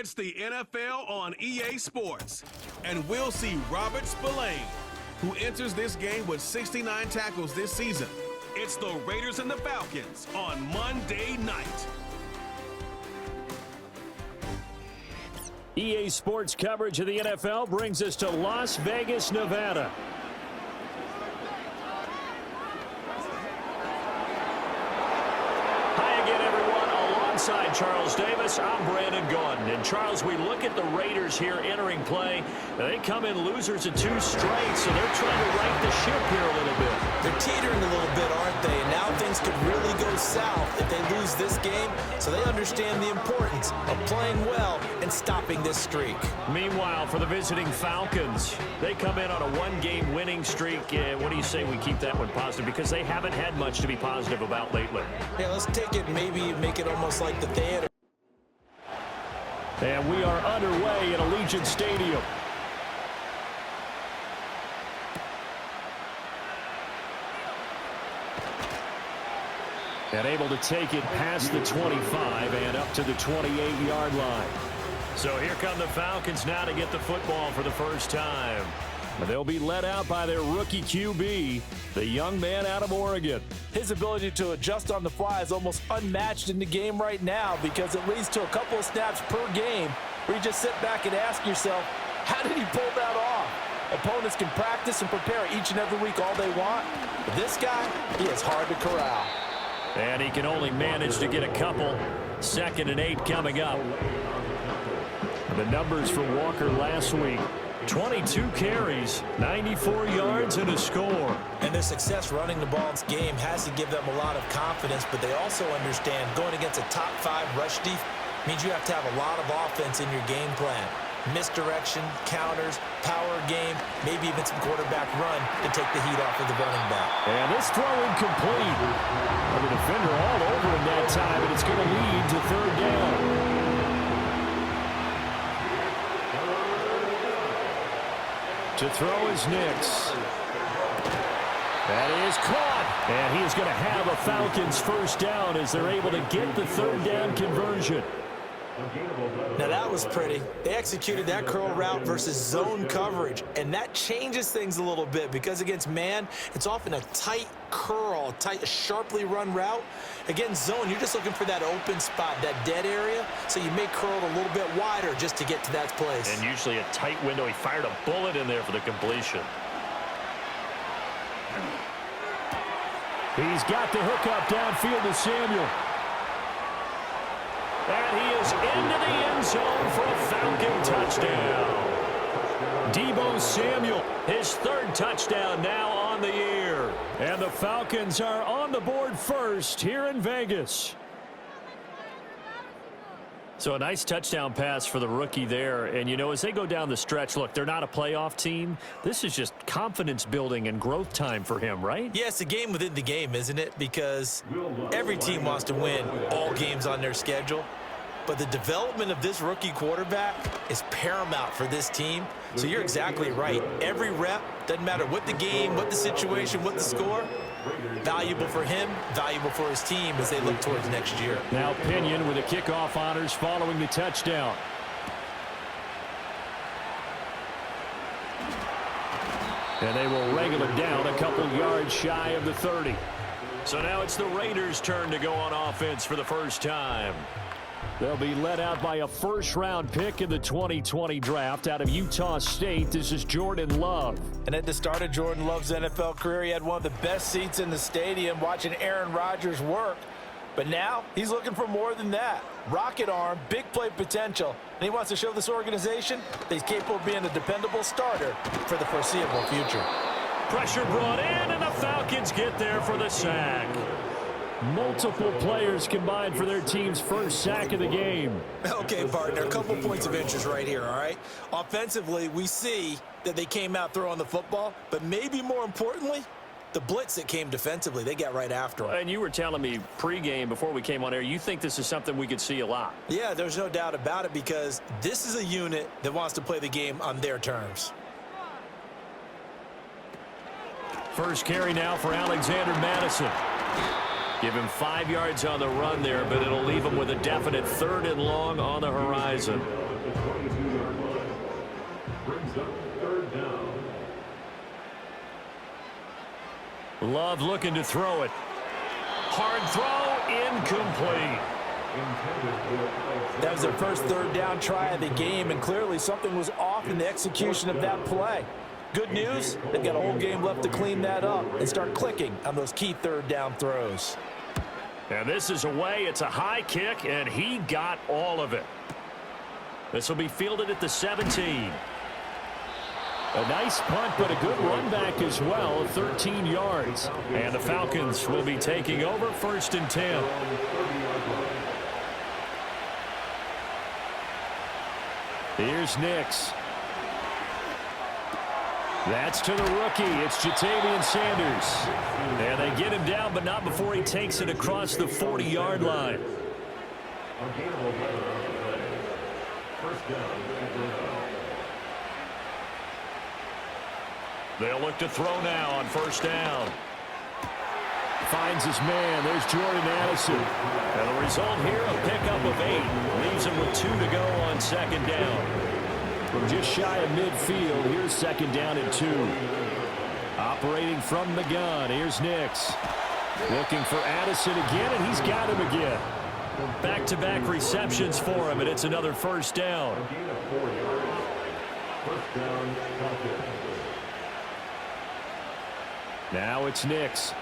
It's the NFL on EA Sports. And we'll see Robert Spillane, who enters this game with 69 tackles this season. It's the Raiders and the Falcons on Monday night. EA Sports coverage of the NFL brings us to Las Vegas, Nevada. Hi again, everyone. Alongside Charles Davis, I'm Brandon Gordon. And Charles, we look at the Raiders here entering play. They come in losers of 2 straight, so they're trying to right the ship here a little bit. They're teetering a little bit, aren't they? And now things could really go south if they lose this game, so they understand the importance of playing well and stopping this streak. Meanwhile, for the visiting Falcons, they come in on a 1-game winning streak. What do you say we keep that one positive? Because they haven't had much to be positive about lately. Yeah, let's take it, maybe make it almost like the theater. And we are underway at Allegiant Stadium. And able to take it past the 25 and up to the 28-yard line. So here come the Falcons now to get the football for the first time. They'll be led out by their rookie QB, the young man out of Oregon. His ability to adjust on the fly is almost unmatched in the game right now because it leads to a couple of snaps per game where you just sit back and ask yourself, how did he pull that off? Opponents can practice and prepare each and every week all they want, but this guy, he is hard to corral. And he can only manage to get a couple. 2nd and 8 coming up. The numbers for Walker last week. 22 carries, 94 yards, and a score. And their success running the ball in this game has to give them a lot of confidence, but they also understand going against a top 5 rush defense means you have to have a lot of offense in your game plan. Misdirection, counters, power game, maybe even some quarterback run to take the heat off of the running back. And this throw incomplete. And the defender all over him that time, and it's going to lead to 3rd down. To throw is Nix. That is caught. And he is going to have a Falcons first down as they're able to get the 3rd down conversion. Now that was pretty. They executed that curl route versus zone coverage, and that changes things a little bit because against man, it's often a tight curl, tight, sharply run route. Against zone, you're just looking for that open spot, that dead area, so you may curl it a little bit wider just to get to that place. And usually a tight window. He fired a bullet in there for the completion. He's got the hookup downfield to Samuel. And he is into the end zone for a Falcon touchdown. Deebo Samuel, his 3rd touchdown now on the year. And the Falcons are on the board first here in Vegas. So a nice touchdown pass for the rookie there. And, you know, as they go down the stretch, look, they're not a playoff team. This is just confidence building and growth time for him, right? Yeah, it's a game within the game, isn't it? Because every team wants to win all games on their schedule. But the development of this rookie quarterback is paramount for this team. So you're exactly right. Every rep, doesn't matter what the game, what the situation, what the score, valuable for him, valuable for his team as they look towards next year. Now Pinion with the kickoff honors following the touchdown. And they will wrangle it down a couple yards shy of the 30. So now it's the Raiders' turn to go on offense for the first time. They'll be led out by a 1st-round pick in the 2020 draft out of Utah State. This is Jordan Love. And at the start of Jordan Love's NFL career, he had one of the best seats in the stadium watching Aaron Rodgers work. But now he's looking for more than that. Rocket arm, big play potential, and he wants to show this organization that he's capable of being a dependable starter for the foreseeable future. Pressure brought in, and the Falcons get there for the sack. Multiple players combined for their team's first sack of the game. Okay, partner, a couple points of interest right here, all right? Offensively, we see that they came out throwing the football, but maybe more importantly, the blitz that came defensively, they got right after him. And you were telling me pregame before we came on air, you think this is something we could see a lot. Yeah, there's no doubt about it because this is a unit that wants to play the game on their terms. First carry now for Alexander Madison. Give him 5 yards on the run there, but it'll leave him with a definite 3rd and long on the horizon. Love looking to throw it. Hard throw, incomplete. That was their first third down try of the game, and clearly something was off in the execution of that play. Good news, they've got a whole game left to clean that up and start clicking on those key third down throws. And this is away. It's a high kick, and he got all of it. This will be fielded at the 17. A nice punt, but a good run back as well, 13 yards. And the Falcons will be taking over 1st and 10. Here's Nix. That's to the rookie. It's Jatavian Sanders. And they get him down, but not before he takes it across the 40-yard line. They'll look to throw now on 1st down. Finds his man. There's Jordan Addison. And the result here, a pickup of 8. Leaves him with 2 to go on 2nd down. From just shy of midfield, here's 2nd down and 2. Operating from the gun, here's Nix. Looking for Addison again, and he's got him again. Back-to-back receptions for him, and it's another 1st down. Now it's Nix.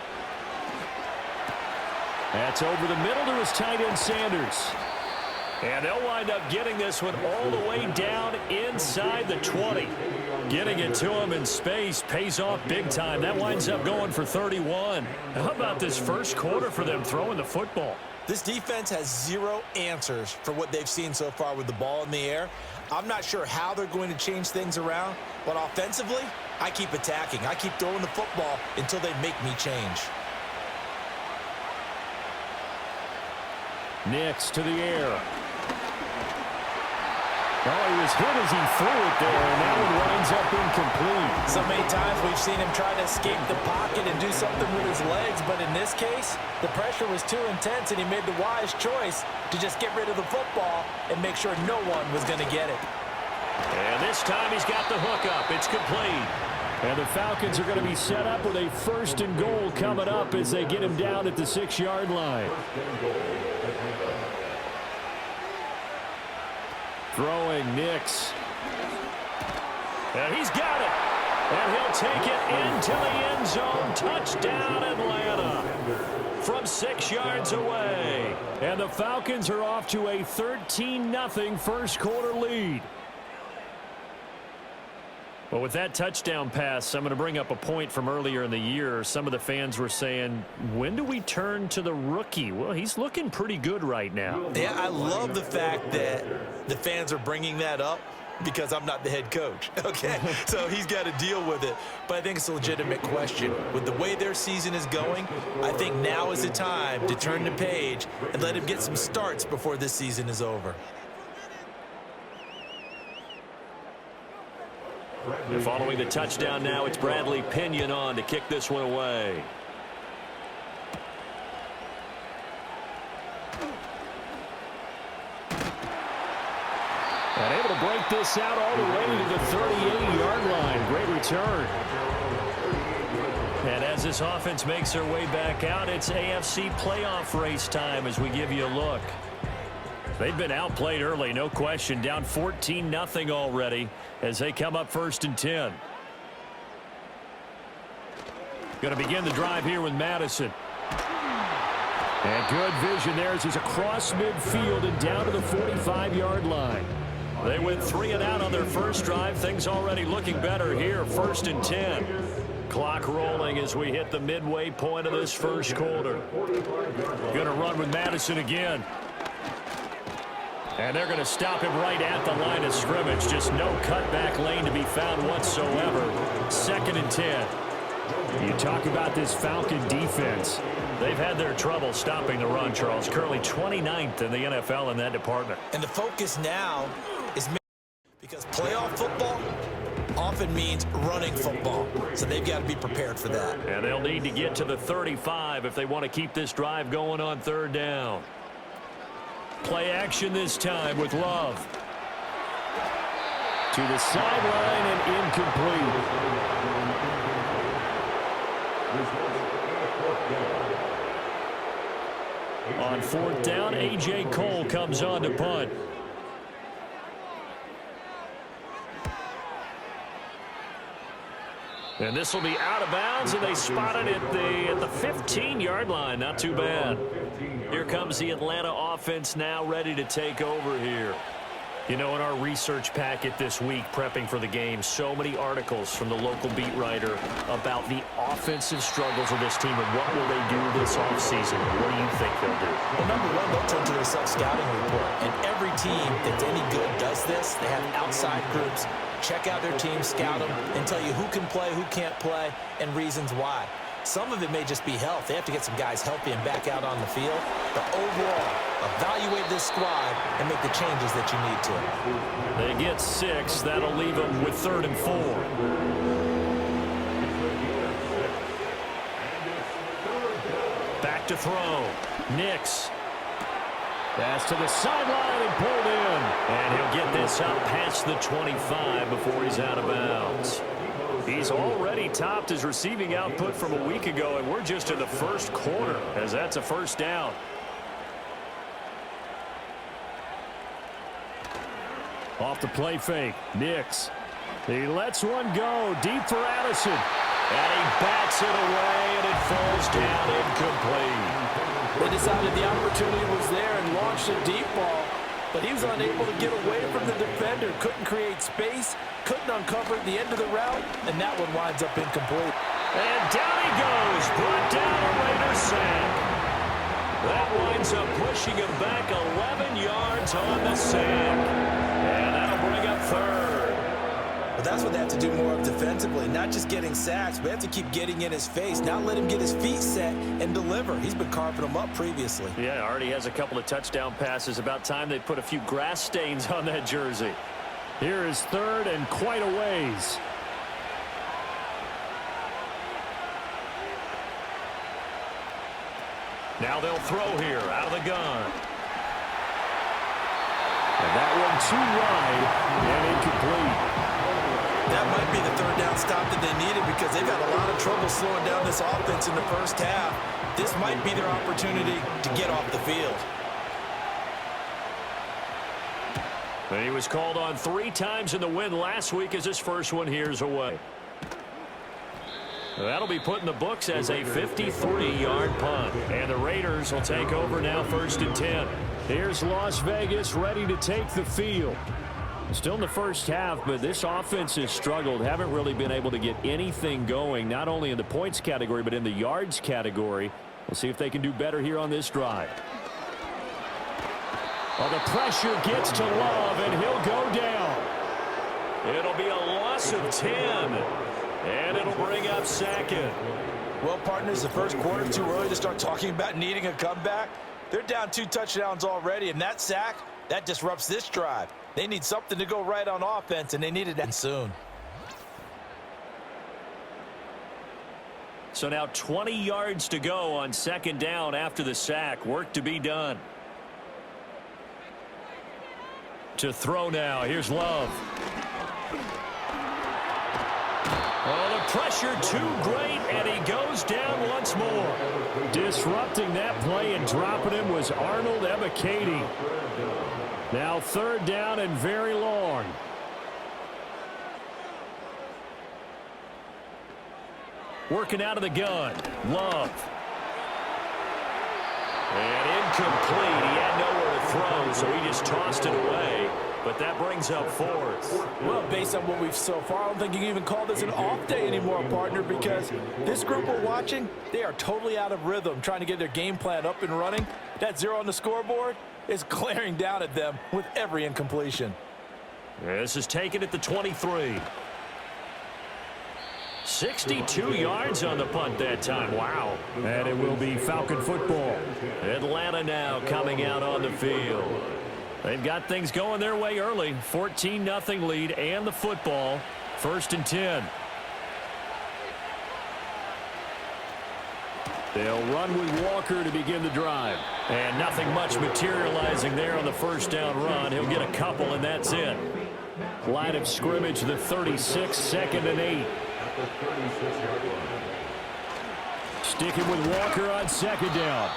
That's over the middle to his tight end, Sanders. And they'll wind up getting this one all the way down inside the 20. Getting it to him in space pays off big time. That winds up going for 31. How about this first quarter for them throwing the football? This defense has 0 answers for what they've seen so far with the ball in the air. I'm not sure how they're going to change things around, but offensively, I keep attacking. I keep throwing the football until they make me change. Nix to the air. Oh, he was hit as he threw it there, and that one winds up incomplete. So many times we've seen him try to escape the pocket and do something with his legs, but in this case, the pressure was too intense, and he made the wise choice to just get rid of the football and make sure no one was going to get it. And this time he's got the hook up. It's complete. And the Falcons are going to be set up with a 1st and goal coming up as they get him down at the 6-yard line. Throwing Nix. And he's got it. And he'll take it into the end zone. Touchdown, Atlanta. From 6 yards away. And the Falcons are off to a 13-0 first quarter lead. Well, with that touchdown pass, I'm going to bring up a point from earlier in the year. Some of the fans were saying, when do we turn to the rookie? Well, he's looking pretty good right now. Yeah, I love the fact that the fans are bringing that up because I'm not the head coach, okay? So he's got to deal with it. But I think it's a legitimate question. With the way their season is going, I think now is the time to turn the page and let him get some starts before this season is over. And following the touchdown now, it's Bradley Pinion on to kick this one away. And able to break this out all the way to the 38-yard line. Great return. And as this offense makes their way back out, it's AFC playoff race time as we give you a look. They've been outplayed early, no question. Down 14-0 already as they come up 1st and 10. Going to begin the drive here with Madison. And good vision there as he's across midfield and down to the 45-yard line. They went 3 and out on their first drive. Things already looking better here, 1st and 10. Clock rolling as we hit the midway point of this first quarter. Going to run with Madison again. And they're going to stop him right at the line of scrimmage. Just no cutback lane to be found whatsoever. 2nd and 10. You talk about this Falcon defense. They've had their trouble stopping the run, Charles. Currently 29th in the NFL in that department. And the focus now is because playoff football often means running football. So they've got to be prepared for that. And they'll need to get to the 35 if they want to keep this drive going on 3rd down. Play action this time with Love. To the sideline and incomplete. On fourth down, A.J. Cole comes on to punt. And this will be out of bounds, and they spot it at the 15-yard line. Not too bad. Here comes the Atlanta offense now ready to take over here. You know, in our research packet this week, prepping for the game, so many articles from the local beat writer about the offensive struggles of this team and what will they do this offseason. What do you think they'll do? Well, number one, they'll turn to their self-scouting report. And every team that's any good does this. They have outside groups. Check out their team, scout them, and tell you who can play, who can't play, and reasons why. Some of it may just be health. They have to get some guys healthy and back out on the field. But overall, evaluate this squad and make the changes that you need to. They get 6. That'll leave them with 3rd and 4. Back to throw. Nix. Pass to the sideline and pulled in. And he'll get this up past the 25 before he's out of bounds. He's already topped his receiving output from a week ago, and we're just in the first quarter as that's a first down. Off the play fake, Nix. He lets one go deep for Addison. And he bats it away, and it falls down incomplete. They decided the opportunity was there and launched a deep ball, but he was unable to get away from the defender, couldn't create space, couldn't uncover the end of the route, and that one winds up incomplete. And down he goes, brought down a Raider sack. That winds up pushing him back 11 yards on the sack. And that'll bring up 3rd. But that's what they have to do more of defensively, not just getting sacks, but they have to keep getting in his face, not let him get his feet set and deliver. He's been carving them up previously. Yeah, already has a couple of touchdown passes. About time they put a few grass stains on that jersey. Here is 3rd and quite a ways. Now they'll throw here out of the gun. And that one too wide and incomplete. That might be the 3rd down stop that they needed because they've had a lot of trouble slowing down this offense in the first half. This might be their opportunity to get off the field. And he was called on 3 times in the win last week as his first one here's away. That'll be put in the books as a 53-yard punt. And the Raiders will take over now 1st and 10. Here's Las Vegas ready to take the field. Still in the first half, but this offense has struggled. Haven't really been able to get anything going, not only in the points category, but in the yards category. We'll see if they can do better here on this drive. Well, the pressure gets to Love, and he'll go down. It'll be a loss of 10, and it'll bring up 2nd. Well, partners, the first quarter too early to start talking about needing a comeback. They're down 2 touchdowns already, and that sack, that disrupts this drive. They need something to go right on offense, and they need it that soon. So now 20 yards to go on 2nd down after the sack. Work to be done. To throw now. Here's Love. Oh, the pressure too great, and he goes down once more. Disrupting that play and dropping him was Arnold Ebiketie. Now 3rd down and very long. Working out of the gun. Love. And incomplete. He had nowhere to throw, so he just tossed it away. But that brings up 4th. Well, based on what we've so far, I don't think you can even call this an off day anymore, partner, because this group we're watching, they are totally out of rhythm, trying to get their game plan up and running. That 0 on the scoreboard is glaring down at them with every incompletion. This is taken at the 23. 62 yards on the punt that time. Wow. And it will be Falcon football. Atlanta now coming out on the field. They've got things going their way early. 14-0 lead and the football. 1st and 10. They'll run with Walker to begin the drive. And nothing much materializing there on the first down run. He'll get a couple, and that's it. Line of scrimmage, the 36, 2nd and 8. Sticking with Walker on 2nd down.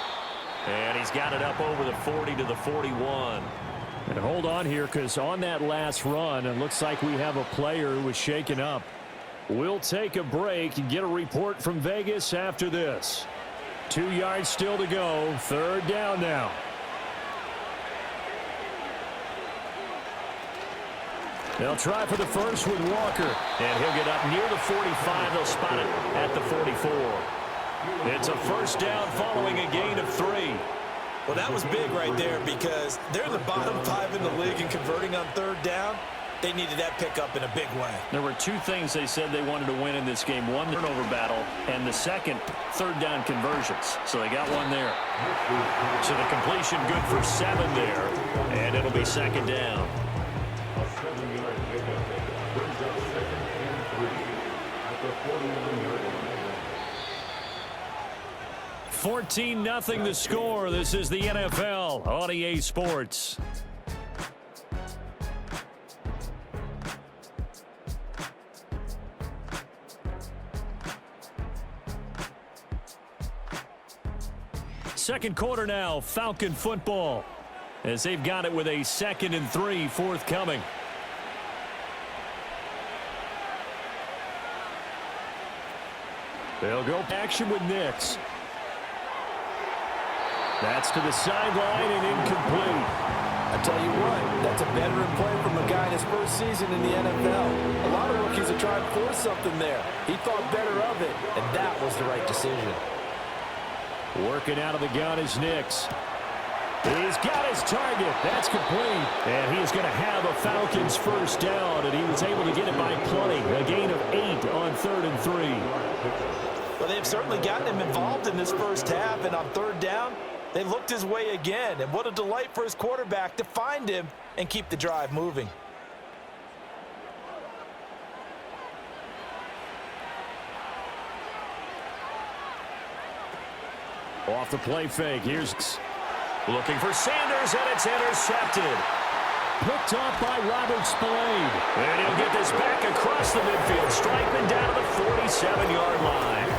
And he's got it up over the 40 to the 41. And hold on here, because on that last run, it looks like we have a player who was shaken up. We'll take a break and get a report from Vegas after this. 2 yards still to go. 3rd down now. They'll try for the first with Walker. And he'll get up near the 45. They'll spot it at the 44. It's a 1st down following a gain of 3. Well, that was big right there because they're the bottom 5 in the league in converting on 3rd down. They needed that pickup in a big way. There were 2 things they said they wanted to win in this game. One, the turnover battle, and the second, 3rd down conversions. So they got one there. So the completion good for 7 there, and it'll be 2nd down. 14-0 the score. This is the NFL on EA Sports. Second quarter now, Falcon football, as they've got it with a 2nd and 3 forthcoming. They'll go action with Nix. That's to the sideline and incomplete. I tell you what, that's a veteran play from a guy in his first season in the NFL. A lot of rookies are trying to force something there. He thought better of it, and that was the right decision. Working out of the gun is Nix. He's got his target. That's complete. And he is going to have a Falcons 1st down, and he was able to get it by plenty. A gain of 8 on 3rd and 3. Well, they've certainly gotten him involved in this first half, and on 3rd down, they looked his way again. And what a delight for his quarterback to find him and keep the drive moving. Off the play fake. Here's looking for Sanders, and it's intercepted. Picked off by Robert Spillane. And he'll get this back across the midfield. Strikeman down to the 47-yard line.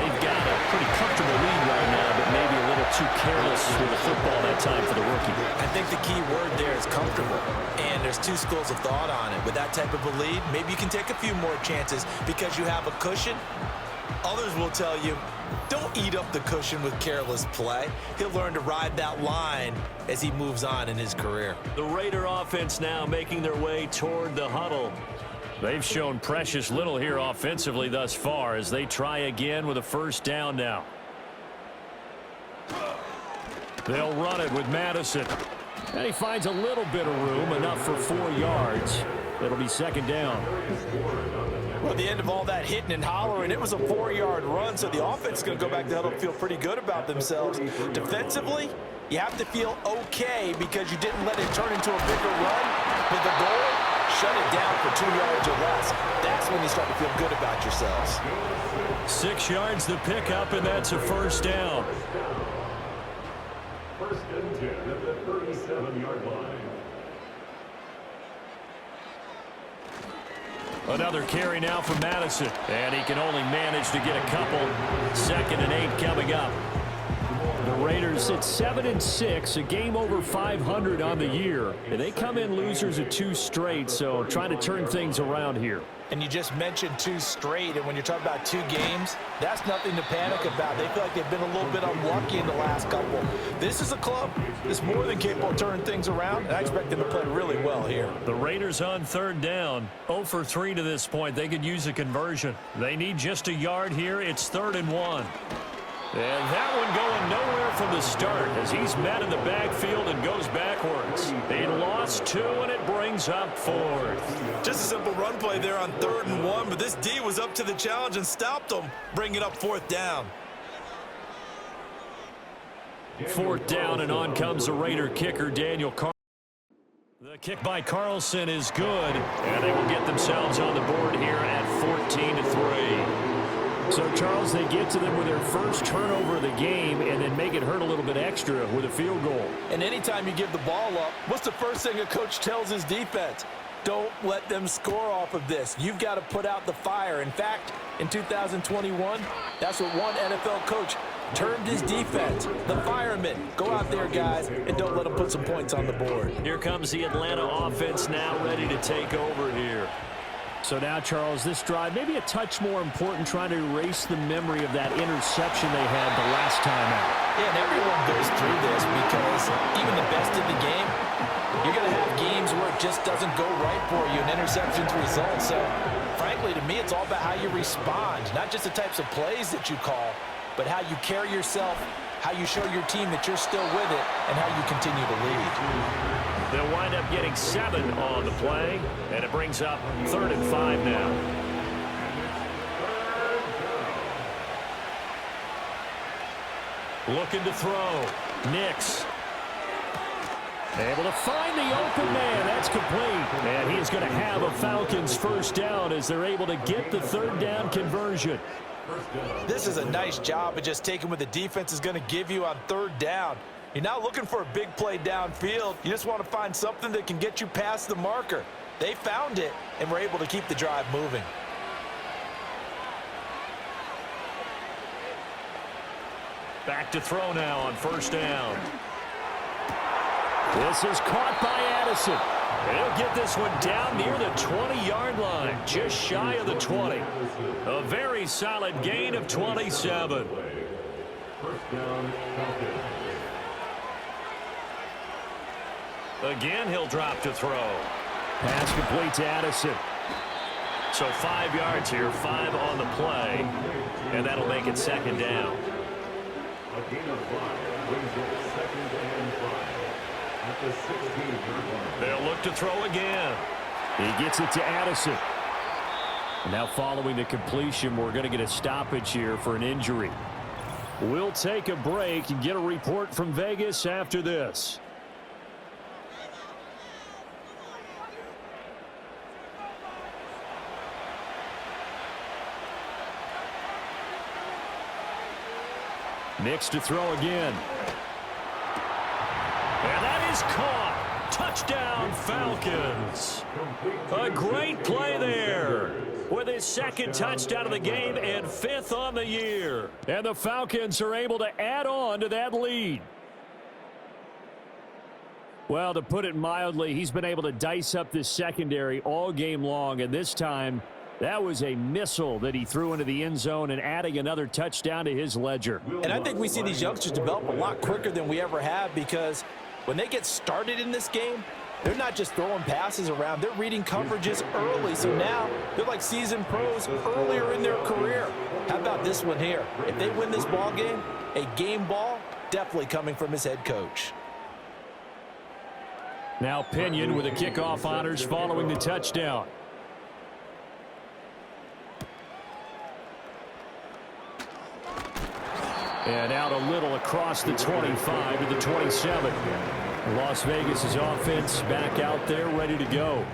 They've got a pretty comfortable lead right now, but maybe a little too careless with the football that time for the rookie. I think the key word there is comfortable. And there's 2 schools of thought on it. With that type of a lead, maybe you can take a few more chances because you have a cushion. Others will tell you, don't eat up the cushion with careless play. He'll learn to ride that line as he moves on in his career. The Raider offense now making their way toward the huddle. They've shown precious little here offensively thus far as they try again with a 1st down now. They'll run it with Madison. And he finds a little bit of room, enough for 4 yards. It'll be 2nd down. Well, at the end of all that hitting and hollering, it was a 4-yard run, so the offense is going to go back to huddle and feel pretty good about themselves. Defensively, you have to feel okay because you didn't let it turn into a bigger run. With the goal, shut it down for 2 yards or less. That's when you start to feel good about yourselves. 6 yards the pickup, and that's a 1st down. 1st and 10 at the 37-yard line. Another carry now for Madison, and he can only manage to get a couple. 2nd and 8 coming up. The Raiders at 7-6, a game over 500 on the year. And they come in losers of 2 straight, so trying to turn things around here. And you just mentioned 2 straight, and when you're talking about 2 games, that's nothing to panic about. They feel like they've been a little bit unlucky in the last couple. This is a club that's more than capable of turning things around, and I expect them to play really well here. The Raiders on 3rd down, 0 for 3 to this point. They could use a conversion. They need just a yard here. It's 3rd and 1. And that one going nowhere from the start as he's met in the backfield and goes backwards. They lost 2, and it brings up 4th. Just a simple run play there on 3rd and 1, but this D was up to the challenge and stopped them, bringing up 4th down. 4th down, and on comes the Raider kicker, Daniel Carlson. The kick by Carlson is good, and they will get themselves on the board here at 14-3. So, Charles, they get to them with their first turnover of the game and then make it hurt a little bit extra with a field goal. And anytime you give the ball up, what's the first thing a coach tells his defense? Don't let them score off of this. You've got to put out the fire. In fact, in 2021, that's what one NFL coach termed his defense, the firemen. Go out there, guys, and don't let them put some points on the board. Here comes the Atlanta offense now ready to take over here. So now, Charles, this drive maybe a touch more important, trying to erase the memory of that interception they had the last time out. Yeah, and everyone goes through this because even the best in the game, you're going to have games where it just doesn't go right for you and interceptions result. So, frankly, to me, it's all about how you respond, not just the types of plays that you call, but how you carry yourself, how you show your team that you're still with it, and how you continue to lead. They'll wind up getting 7 on the play, and it brings up 3rd and 5 now. Looking to throw. Nix. Able to find the open man. That's complete. And he is going to have a Falcons first down as they're able to get the 3rd down conversion. This is a nice job of just taking what the defense is going to give you on 3rd down. You're not looking for a big play downfield. You just want to find something that can get you past the marker. They found it and were able to keep the drive moving. Back to throw now on 1st down. This is caught by Addison. He'll get this one down near the 20-yard line, just shy of the 20. A very solid gain of 27. First down, Falcons. Again, he'll drop to throw. Pass complete to Addison. So 5 yards here, 5 on the play, and that'll make it 2nd down. A gain of 5 brings it 2nd and 5 at the 16-yard line. They'll look to throw again. He gets it to Addison. Now following the completion, we're going to get a stoppage here for an injury. We'll take a break and get a report from Vegas after this. Nix to throw again. And that is caught. Touchdown, Falcons. A great play there with his 2nd touchdown of the game and 5th on the year. And the Falcons are able to add on to that lead. Well, to put it mildly, he's been able to dice up this secondary all game long, and this time that was a missile that he threw into the end zone and adding another touchdown to his ledger. And I think we see these youngsters develop a lot quicker than we ever have, because when they get started in this game, they're not just throwing passes around. They're reading coverages early. So now they're like seasoned pros earlier in their career. How about this one here? If they win this ball game, a game ball definitely coming from his head coach. Now Pinion with the kickoff honors following the touchdown. And out a little across the 25 to the 27. Las Vegas' offense back out there ready to go.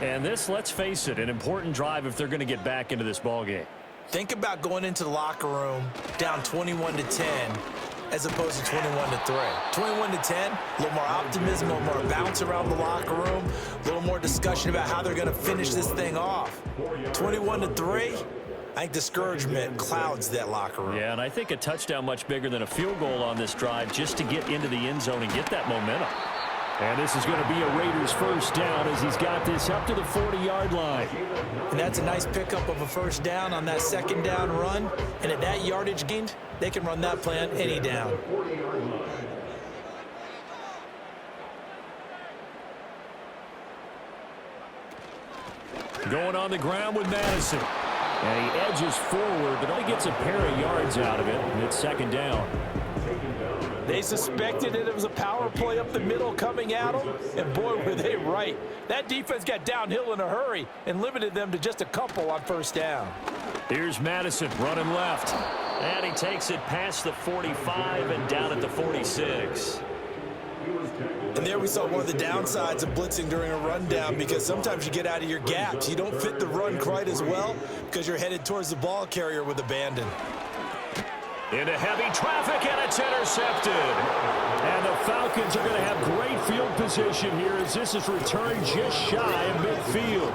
And this, let's face it, an important drive if they're going to get back into this ballgame. Think about going into the locker room down 21-10 as opposed to 21-3. 21-10, a little more optimism, a little more bounce around the locker room, a little more discussion about how they're going to finish this thing off. 21-3, I think discouragement clouds that locker room. Yeah, and I think a touchdown much bigger than a field goal on this drive just to get into the end zone and get that momentum. And this is going to be a Raiders first down as he's got this up to the 40-yard line. And that's a nice pickup of a first down on that 2nd down run. And at that yardage gained, they can run that play on any down. Going on the ground with Madison. And he edges forward, but only gets a pair of yards out of it. And it's 2nd down. They suspected it was a power play up the middle coming at them, and boy, were they right. That defense got downhill in a hurry and limited them to just a couple on first down. Here's Madison running left. And he takes it past the 45 and down at the 46. And there we saw one of the downsides of blitzing during a rundown, because sometimes you get out of your gaps. You don't fit the run quite as well because you're headed towards the ball carrier with abandon. Into heavy traffic, and it's intercepted. And the Falcons are going to have great field position here as this is returned just shy of midfield.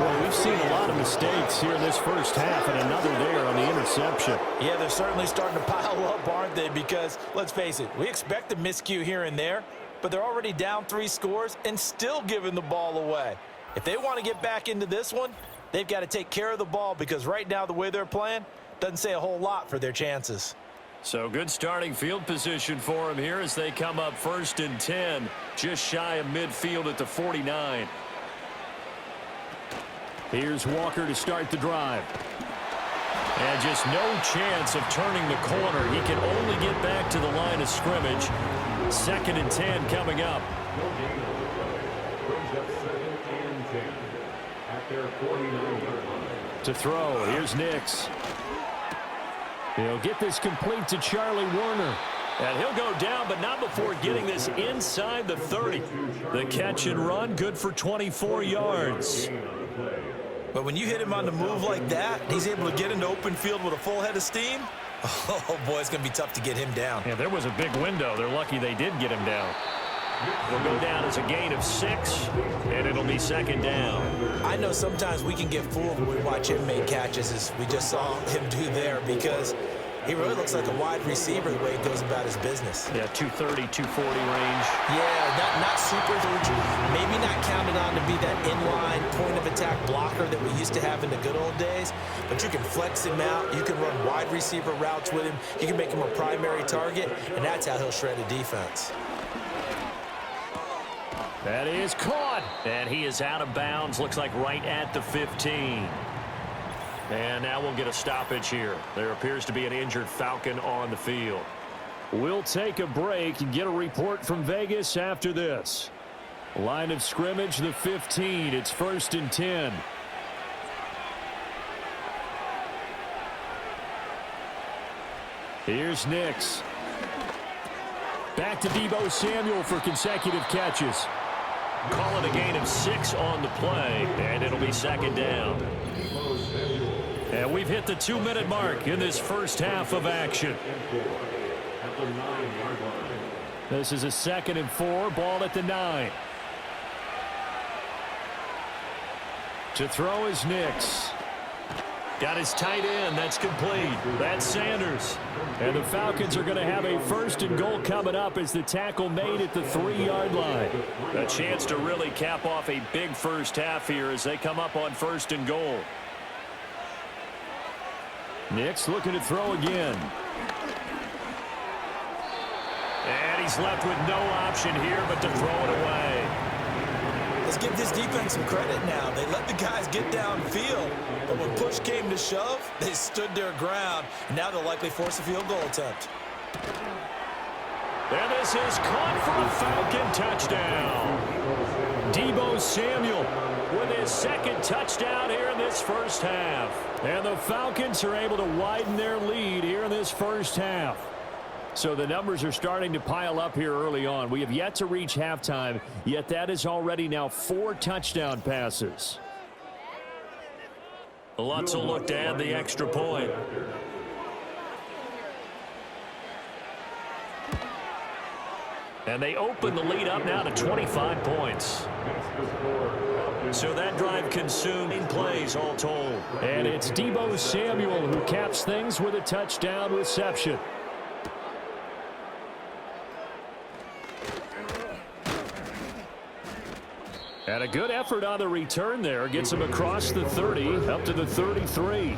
Boy, we've seen a lot of mistakes here in this first half, and another there on the interception. Yeah, they're certainly starting to pile up, aren't they? Because, let's face it, we expect a miscue here and there, but they're already down 3 scores and still giving the ball away. If they want to get back into this one, they've got to take care of the ball, because right now the way they're playing doesn't say a whole lot for their chances. So good starting field position for them here as they come up 1st and 10, just shy of midfield at the 49. Here's Walker to start the drive. And just no chance of turning the corner. He can only get back to the line of scrimmage. 2nd and 10 coming up. Brings up 2nd and 10 at their 49-yard line. To throw, here's Nix. He'll get this complete to Charlie Warner. And he'll go down, but not before getting this inside the 30. The catch and run, good for 24 yards. But when you hit him on the move like that, he's able to get into open field with a full head of steam. Oh, boy, it's going to be tough to get him down. Yeah, there was a big window. They're lucky they did get him down. Will go down as a gain of 6, and it'll be 2nd down. I know sometimes we can get fooled when we watch him make catches, as we just saw him do there, because he really looks like a wide receiver the way he goes about his business. Yeah, 230, 240 range. Yeah, not super huge. Maybe not counted on to be that inline point-of-attack blocker that we used to have in the good old days, but you can flex him out. You can run wide receiver routes with him. You can make him a primary target, and that's how he'll shred a defense. That is caught, and he is out of bounds. Looks like right at the 15. And now we'll get a stoppage here. There appears to be an injured Falcon on the field. We'll take a break and get a report from Vegas after this. Line of scrimmage, the 15. It's 1st and 10. Here's Nix. Back to Deebo Samuel for consecutive catches. Call it a gain of 6 on the play, and it'll be 2nd down. And we've hit the 2-minute mark in this first half of action. This is a 2nd and 4, ball at the 9. To throw is Nix. Got his tight end. That's complete. That's Sanders. And the Falcons are going to have a 1st and goal coming up as the tackle made at the 3-yard line. A chance to really cap off a big first half here as they come up on 1st and goal. Nix looking to throw again. And he's left with no option here but to throw it away. Let's give this defense some credit now. They let the guys get downfield, but when push came to shove, they stood their ground. Now they'll likely force a field goal attempt. And this is caught for a Falcon touchdown. Deebo Samuel with his 2nd touchdown here in this first half. And the Falcons are able to widen their lead here in this first half. So the numbers are starting to pile up here early on. We have yet to reach halftime, yet that is already now 4 touchdown passes. A lot to look to add the extra point. And they open the lead up now to 25 points. So that drive consumed in plays all told. And it's Deebo Samuel who caps things with a touchdown reception. And a good effort on the return there. Gets him across the 30, up to the 33.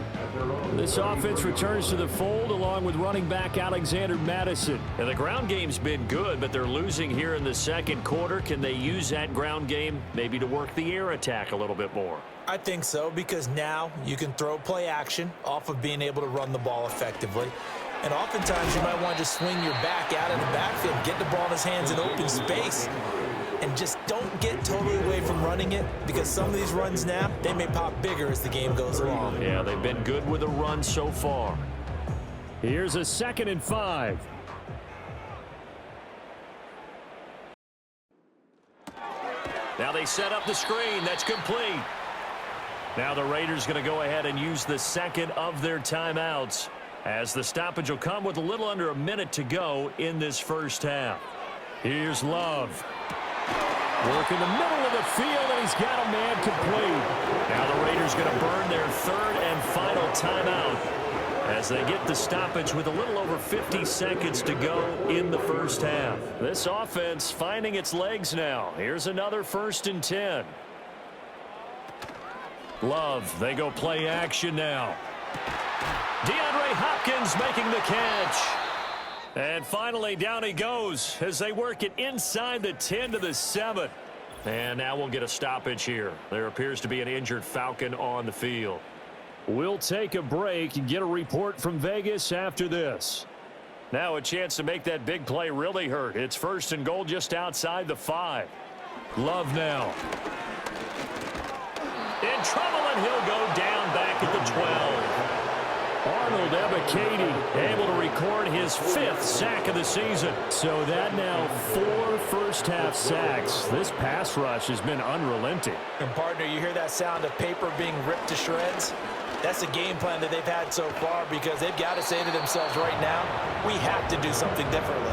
This offense returns to the fold along with running back Alexander Madison. And the ground game's been good, but they're losing here in the 2nd quarter. Can they use that ground game maybe to work the air attack a little bit more? I think so, because now you can throw play action off of being able to run the ball effectively. And oftentimes you might want to just swing your back out of the backfield, get the ball in his hands in open space, and just don't get totally away from running it, because some of these runs now, they may pop bigger as the game goes along. Yeah, they've been good with the run so far. Here's a 2nd and 5. Now they set up the screen. That's complete. Now the Raiders going to go ahead and use the second of their timeouts, as the stoppage will come with a little under a minute to go in this first half. Here's Love. Work in the middle of the field, and he's got a man complete. Now the Raiders going to burn their third and final timeout as they get the stoppage with a little over 50 seconds to go in the first half. This offense finding its legs now. Here's another 1st and 10. Love, they go play action now. DeAndre Hopkins making the catch. And finally, down he goes as they work it inside the 10 to the 7. And now we'll get a stoppage here. There appears to be an injured Falcon on the field. We'll take a break and get a report from Vegas after this. Now a chance to make that big play really hurt. It's 1st and goal just outside the 5. Love now. In trouble, and he'll go down back at the 12. Arnold Ebiketie able to record his 5th sack of the season. So that now 4 first-half sacks. This pass rush has been unrelenting. And partner, you hear that sound of paper being ripped to shreds? That's the game plan that they've had so far, because they've got to say to themselves right now, we have to do something differently.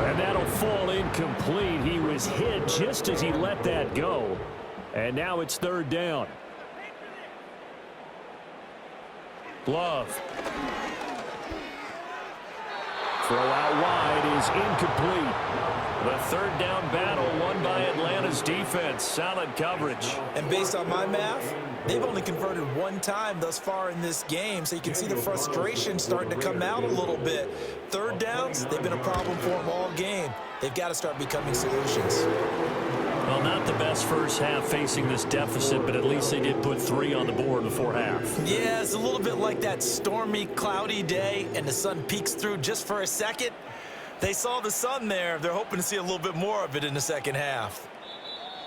And that'll fall incomplete. He was hit just as he let that go. And now it's 3rd down. Love. Throw out wide is incomplete. The 3rd down battle won by Atlanta's defense. Solid coverage. And based on my math, they've only converted 1 time thus far in this game, so you can see the frustration starting to come out a little bit. 3rd downs, they've been a problem for them all game. They've got to start becoming solutions. Well, not the best first half facing this deficit, but at least they did put 3 on the board before half. Yeah, it's a little bit like that stormy, cloudy day, and the sun peeks through just for a second. They saw the sun there. They're hoping to see a little bit more of it in the second half.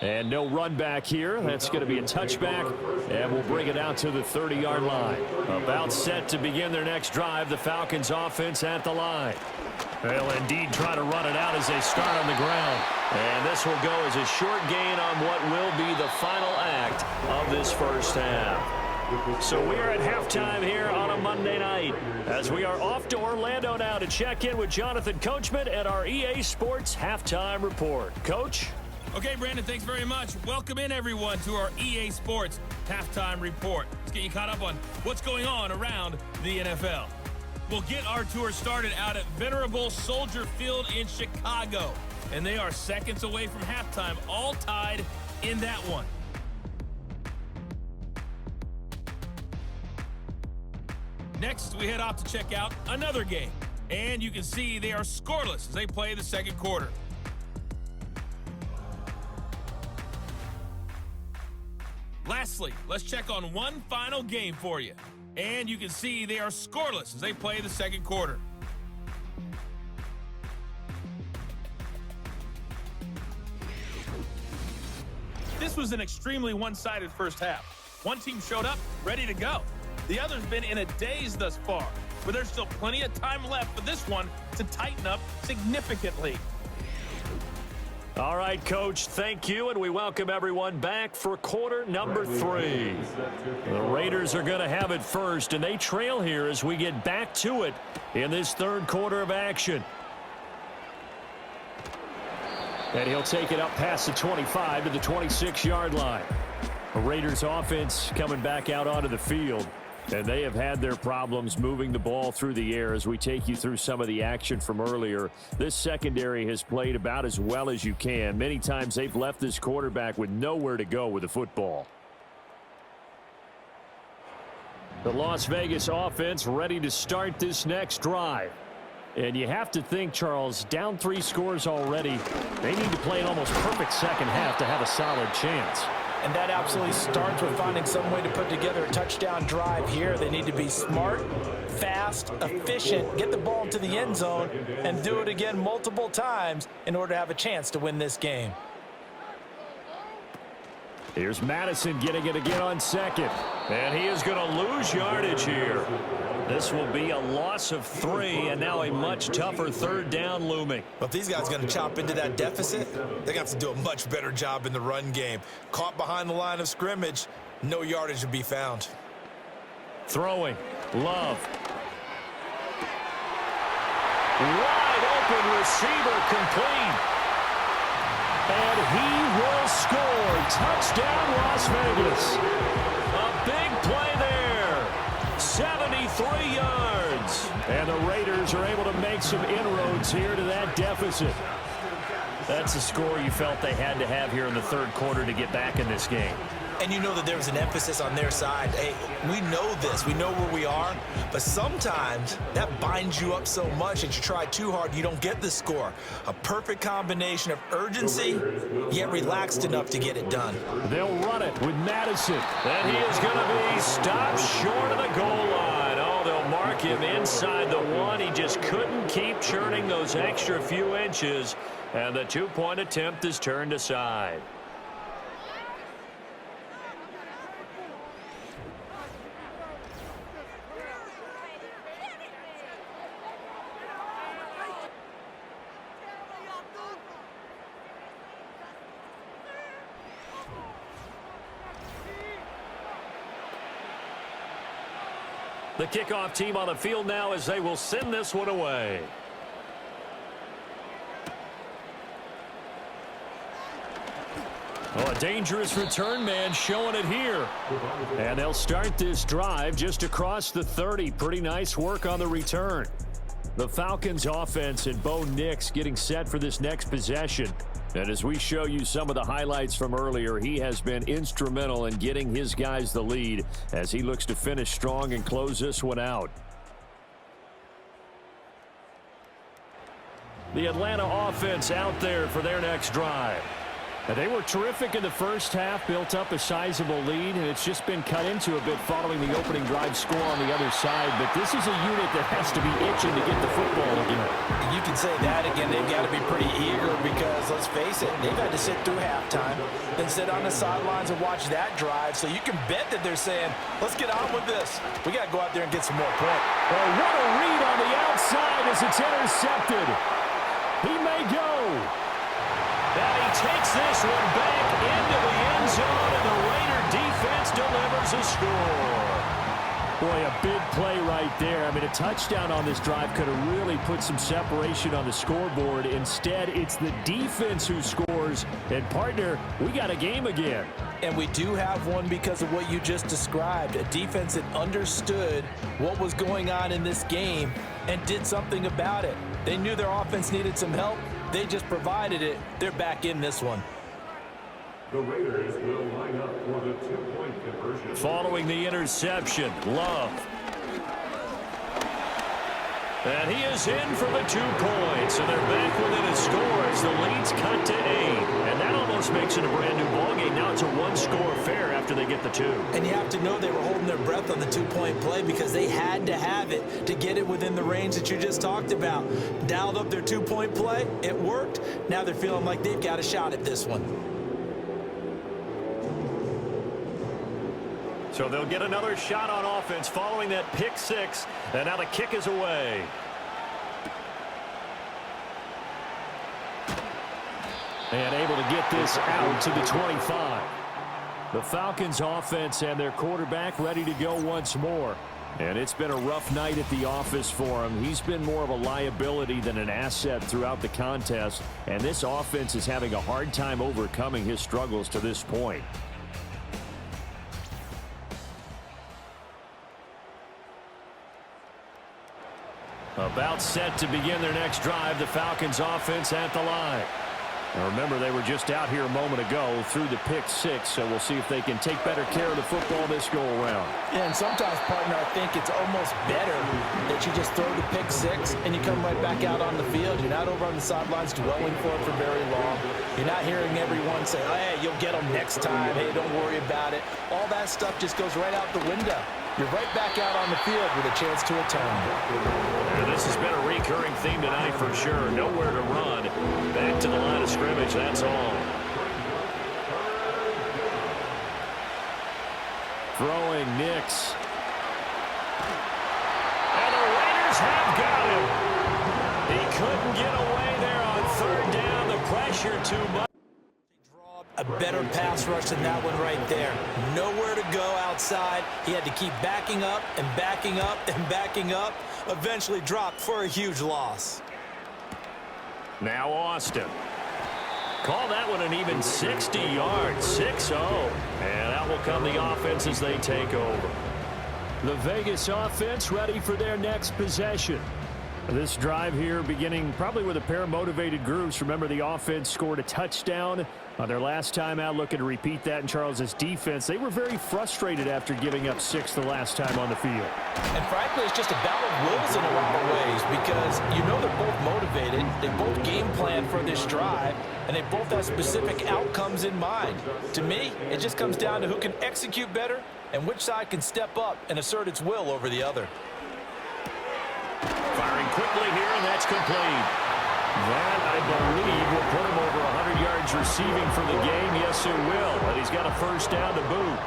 And no run back here. That's going to be a touchback, and we'll bring it out to the 30-yard line. About set to begin their next drive, the Falcons offense at the line. They'll indeed try to run it out as they start on the ground. And this will go as a short gain on what will be the final act of this first half. So we are at halftime here on a Monday night, as we are off to Orlando now to check in with Jonathan Coachman at our EA Sports Halftime Report. Coach? Okay, Brandon, thanks very much. Welcome in, everyone, to our EA Sports Halftime Report. Let's get you caught up on what's going on around the NFL. We'll get our tour started out at Venerable Soldier Field in Chicago. And they are seconds away from halftime, all tied in that one. Next, we head off to check out another game. And you can see they are scoreless as they play the second quarter. Lastly, let's check on one final game for you. And you can see they are scoreless as they play the second quarter. This was an extremely one-sided first half. One team showed up, ready to go. The other's been in a daze thus far, but there's still plenty of time left for this one to tighten up significantly. All right, Coach, thank you, and we welcome everyone back for quarter number 3. The Raiders are going to have it first, and they trail here as we get back to it in this third quarter of action. And he'll take it up past the 25 to the 26-yard line. The Raiders offense coming back out onto the field. And they have had their problems moving the ball through the air as we take you through some of the action from earlier. This secondary has played about as well as you can. Many times they've left this quarterback with nowhere to go with the football. The Las Vegas offense ready to start this next drive. And you have to think, Charles, down 3 scores already. They need to play an almost perfect second half to have a solid chance. And that absolutely starts with finding some way to put together a touchdown drive here. They need to be smart, fast, efficient, get the ball into the end zone, and do it again multiple times in order to have a chance to win this game. Here's Madison getting it again on second. And he is going to lose yardage here. This will be a loss of 3, and now a much tougher third down looming. But if these guys are going to chop into that deficit, they're going to have to do a much better job in the run game. Caught behind the line of scrimmage, no yardage to be found. Throwing. Love. Wide open receiver complete. And he will score. Touchdown, Las Vegas. A big play there. 73 yards. And the Raiders are able to make some inroads here to that deficit. That's a score you felt they had to have here in the third quarter to get back in this game. And you know that there was an emphasis on their side. Hey, we know this. We know where we are. But sometimes that binds you up so much that you try too hard, you don't get the score. A perfect combination of urgency, yet relaxed enough to get it done. They'll run it with Madison. And he is going to be stopped short of the goal line. Oh, they'll mark him inside the 1. He just couldn't keep churning those extra few inches. And the 2-point attempt is turned aside. The kickoff team on the field now as they will send this one away. Oh, a dangerous return man showing it here. And they'll start this drive just across the 30. Pretty nice work on the return. The Falcons offense and Bo Nix getting set for this next possession. And as we show you some of the highlights from earlier, he has been instrumental in getting his guys the lead as he looks to finish strong and close this one out. The Atlanta offense out there for their next drive. And they were terrific in the first half, built up a sizable lead, and it's just been cut into a bit following the opening drive score on the other side. But this is a unit that has to be itching to get the football again. You can say that again. They've got to be pretty eager because, let's face it, they've had to sit through halftime, then sit on the sidelines and watch that drive. So you can bet that they're saying, let's get on with this. We got to go out there and get some more points. Oh, what a read on the outside as it's intercepted. He may go. And he takes this one back into the end zone, and the Raider defense delivers a score. Boy, a big play right there. I mean, a touchdown on this drive could have really put some separation on the scoreboard. Instead, it's the defense who scores. And, partner, we got a game again. And we do have one because of what you just described. A defense that understood what was going on in this game and did something about it. They knew their offense needed some help. They just provided it. They're back in this one. The Raiders will line up for the 2-point conversion. Following the interception, Love. And he is in for the 2 points. And they're back within a score as the lead's cut to 8. And that almost makes it a brand new ballgame. Now it's a 1-score affair after they get the 2. And you have to know they were holding their breath on the 2-point play because they had to have it to get it within the range that you just talked about. Dialed up their 2-point play. It worked. Now they're feeling like they've got a shot at this one. So they'll get another shot on offense following that pick 6. And now the kick is away. And able to get this out to the 25. The Falcons offense and their quarterback ready to go once more. And it's been a rough night at the office for him. He's been more of a liability than an asset throughout the contest. And this offense is having a hard time overcoming his struggles to this point. About set to begin their next drive, the Falcons offense at the line. Now remember, they were just out here a moment ago through the pick 6, so we'll see if they can take better care of the football this go-around. Yeah, and sometimes, partner, I think it's almost better that you just throw the pick 6 and you come right back out on the field. You're not over on the sidelines dwelling for it for very long. You're not hearing everyone say, hey, you'll get them next time. Hey, don't worry about it. All that stuff just goes right out the window. You're right back out on the field with a chance to atone. And this has been a recurring theme tonight for sure. Nowhere to run. Back to the line of scrimmage, that's all. Throwing Nix. And the Raiders have got him. He couldn't get away there on third down. The pressure too much. A better pass rush than that one right there. Nowhere to go outside. He had to keep backing up and backing up and backing up. Eventually dropped for a huge loss. Now Austin. Call that one an even 60 yards, 6-0. And out will come the offense as they take over. The Vegas offense ready for their next possession. This drive here beginning probably with a pair of motivated groups. Remember, the offense scored a touchdown on their last time out, looking to repeat that in Charles's defense. They were very frustrated after giving up 6 the last time on the field. And frankly, it's just a battle of wills in a lot of ways because you know they're both motivated. They both game plan for this drive, and they both have specific outcomes in mind. To me, it just comes down to who can execute better and which side can step up and assert its will over the other. Firing quickly here, and that's complete. That, I believe, will put him over 100 yards receiving for the game. Yes, it will. And he's got a first down to boot.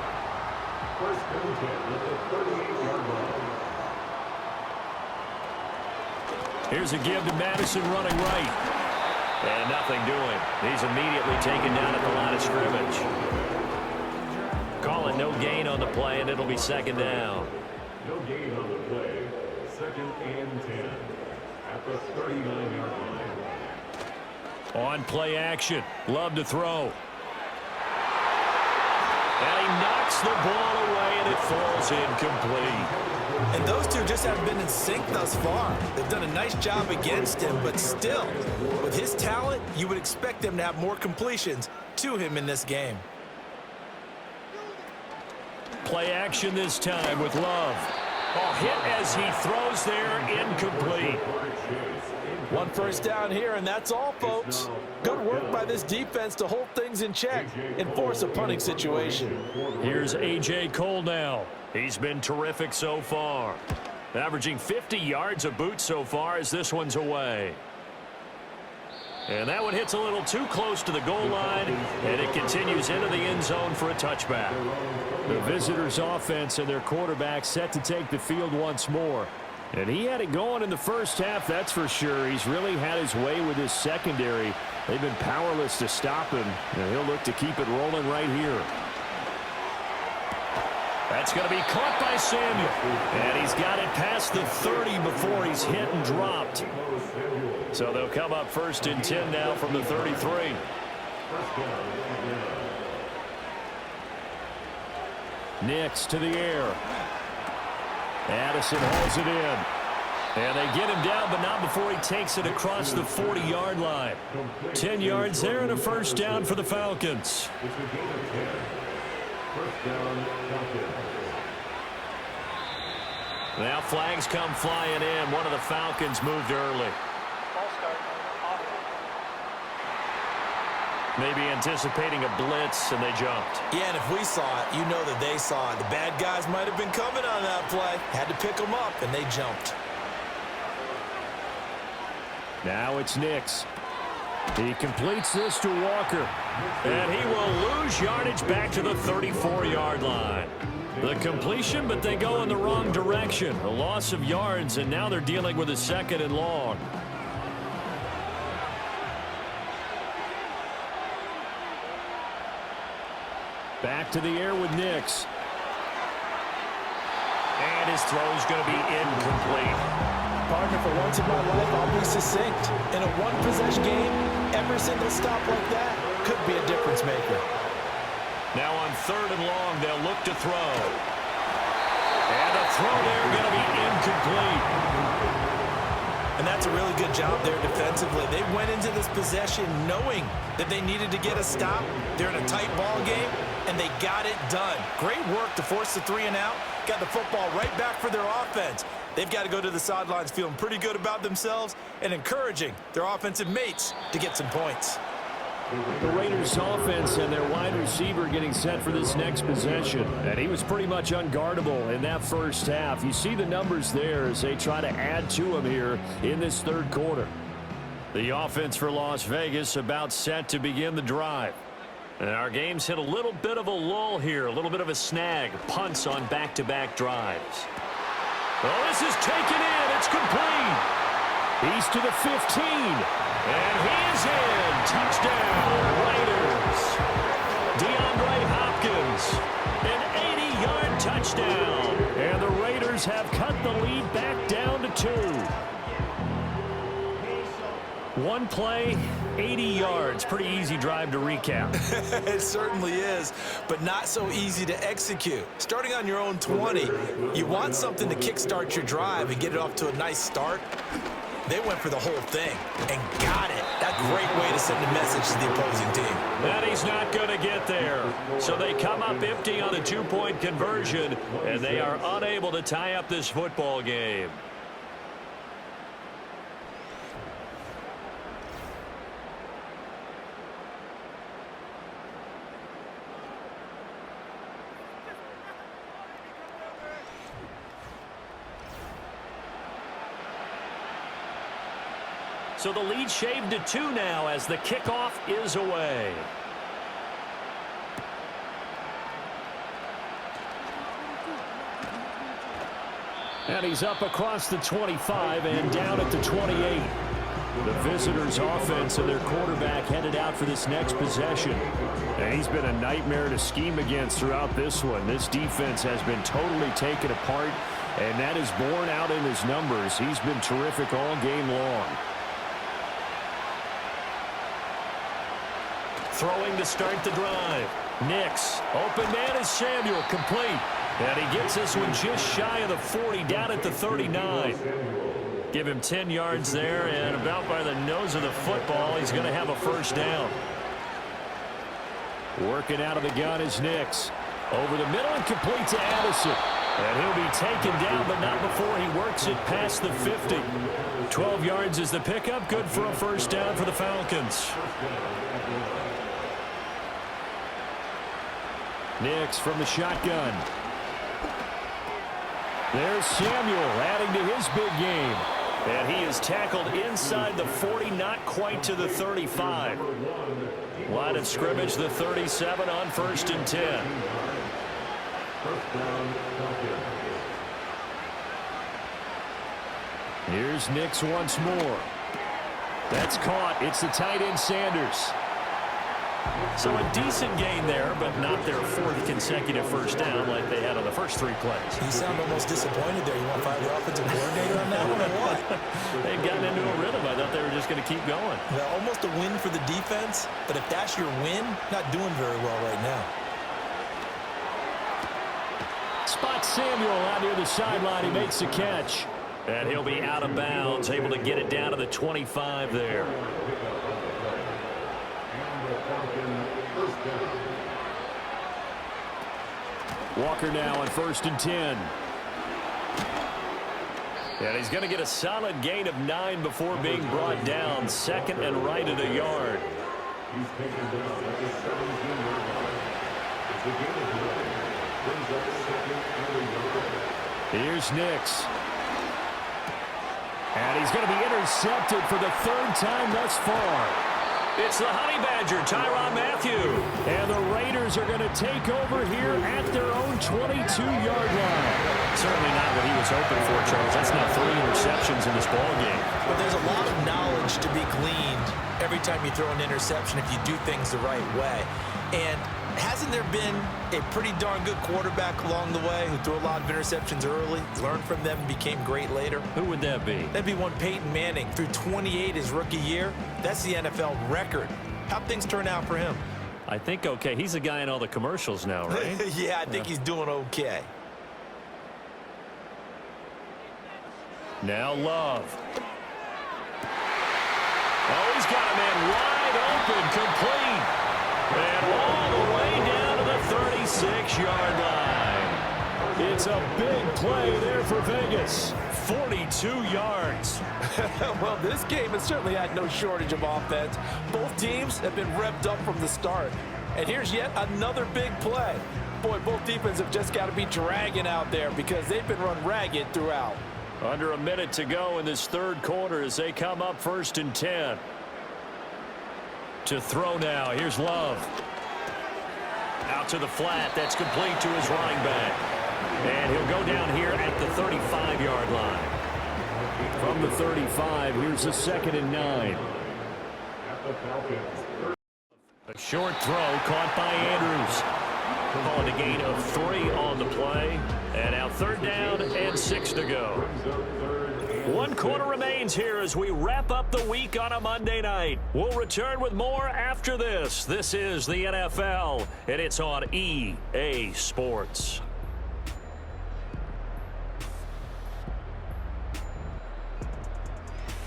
First down at the 38-yard line. Here's a give to Madison running right. And nothing doing. He's immediately taken down at the line of scrimmage. Calling no gain on the play, and it'll be second down. No gain on the play. Second and 10 at the 39-yard line. On play action. Love to throw. And he knocks the ball away, and it falls incomplete. And those two just haven't been in sync thus far. They've done a nice job against him, but still, with his talent, you would expect them to have more completions to him in this game. Play action this time with Love. Hit as he throws there, incomplete. One first down here, and that's all, folks. Good work by this defense to hold things in check and force a punting situation. Here's A.J. Cole now. He's been terrific so far. Averaging 50 yards a boot so far as this one's away. And that one hits a little too close to the goal line, and it continues into the end zone for a touchback. The visitors' offense and their quarterback set to take the field once more. And he had it going in the first half, that's for sure. He's really had his way with his secondary. They've been powerless to stop him, and he'll look to keep it rolling right here. That's going to be caught by Samuel. And he's got it past the 30 before he's hit and dropped. So they'll come up first and 10 now from the 33. Nix to the air. Addison hauls it in. And they get him down, but not before he takes it across the 40-yard line. 10 yards there and a first down for the Falcons. Now flags come flying in. One of the Falcons moved early. Maybe anticipating a blitz, and they jumped. Yeah, and if we saw it, you know that they saw it. The bad guys might have been coming on that play. Had to pick them up, and they jumped. Now it's Nix. He completes this to Walker. And he will lose yardage back to the 34-yard line. The completion, but they go in the wrong direction. A loss of yards, and now they're dealing with a second and long. Back to the air with Nix. And his throw's going to be incomplete. Partner, for once in my life, I'll be succinct. In a one-possession game, every single stop like that could be a difference maker. Now on third and long, they'll look to throw. And the throw there going to be incomplete. And that's a really good job there defensively. They went into this possession knowing that they needed to get a stop. They're in a tight ball game, and they got it done. Great work to force the 3 and out. Got the football right back for their offense. They've got to go to the sidelines feeling pretty good about themselves and encouraging their offensive mates to get some points. The Raiders' offense and their wide receiver getting set for this next possession. And he was pretty much unguardable in that first half. You see the numbers there as they try to add to him here in this third quarter. The offense for Las Vegas about set to begin the drive. And our game's hit a little bit of a lull here, a little bit of a snag. Punts on back-to-back drives. Oh, this is taken in. It's complete. He's to the 15. And he is in. Touchdown, Raiders. DeAndre Hopkins, an 80-yard touchdown. And the Raiders have cut the lead back down to 2. One play, 80 yards. Pretty easy drive to recap. It certainly is, but not so easy to execute. Starting on your own 20, you want something to kickstart your drive and get it off to a nice start. They went for the whole thing and got it. That's a great way to send a message to the opposing team. And he's not going to get there. So they come up empty on a 2-point conversion, and they are unable to tie up this football game. So the lead shaved to 2 now as the kickoff is away. And he's up across the 25 and down at the 28. The visitors' offense and their quarterback headed out for this next possession. And he's been a nightmare to scheme against throughout this one. This defense has been totally taken apart, and that is borne out in his numbers. He's been terrific all game long. Throwing to start the drive. Nix. Open man is Samuel. Complete. And he gets this one just shy of the 40, down at the 39. Give him 10 yards there, and about by the nose of the football, he's going to have a first down. Working out of the gun is Nix. Over the middle and complete to Addison. And he'll be taken down, but not before he works it past the 50. 12 yards is the pickup. Good for a first down for the Falcons. Nix from the shotgun. There's Samuel adding to his big game. And he is tackled inside the 40, not quite to the 35. Line of scrimmage, the 37 on 1st and 10. Here's Nix once more. That's caught. It's the tight end Sanders. So a decent gain there, but not their 4th consecutive first down like they had on the first 3 plays. You sound almost disappointed there. You want to fire the offensive coordinator on that one or what? They've gotten into a rhythm. I thought they were just going to keep going. Well, almost a win for the defense, but if that's your win, not doing very well right now. Spot Samuel out near the sideline. He makes the catch. And he'll be out of bounds, able to get it down to the 25 there. Walker now on 1st and 10. And he's going to get a solid gain of 9 before being brought down. 2nd and right at a yard. He's taken down at the 17-yard line. It's a gain of 9. Brings up 2nd and a yard. Here's Nix. And he's going to be intercepted for the 3rd time thus far. It's the Honey Badger, Tyrann Mathieu. And the Raiders are going to take over here at their own 22-yard line. Certainly not what he was hoping for, Charles. That's now 3 interceptions in this ballgame. But there's a lot of knowledge to be gleaned every time you throw an interception if you do things the right way. And hasn't there been a pretty darn good quarterback along the way who threw a lot of interceptions early, learned from them, and became great later? Who would that be? That'd be one Peyton Manning. Threw 28 his rookie year. That's the NFL record. How'd things turn out for him? I think okay. He's the guy in all the commercials now, right? Yeah, I think he's doing okay. Now Love. Oh, he's got a man wide open, complete. And all the way down to the 36-yard line. It's a big play there for Vegas. 42 yards. Well, this game has certainly had no shortage of offense. Both teams have been revved up from the start. And here's yet another big play. Boy, both defenses have just got to be dragging out there because they've been run ragged throughout. Under a minute to go in this 3rd quarter as they come up 1st and 10. To throw now. Here's Love. Out to the flat. That's complete to his running back. And he'll go down here at the 35-yard line. From the 35, here's a 2nd and 9. A short throw caught by Andrews. Calling a gain of 3 on the play. And now 3rd down and 6 to go. 1 quarter remains here as we wrap up the week on a Monday night. We'll return with more after this. This is the NFL, and it's on EA Sports.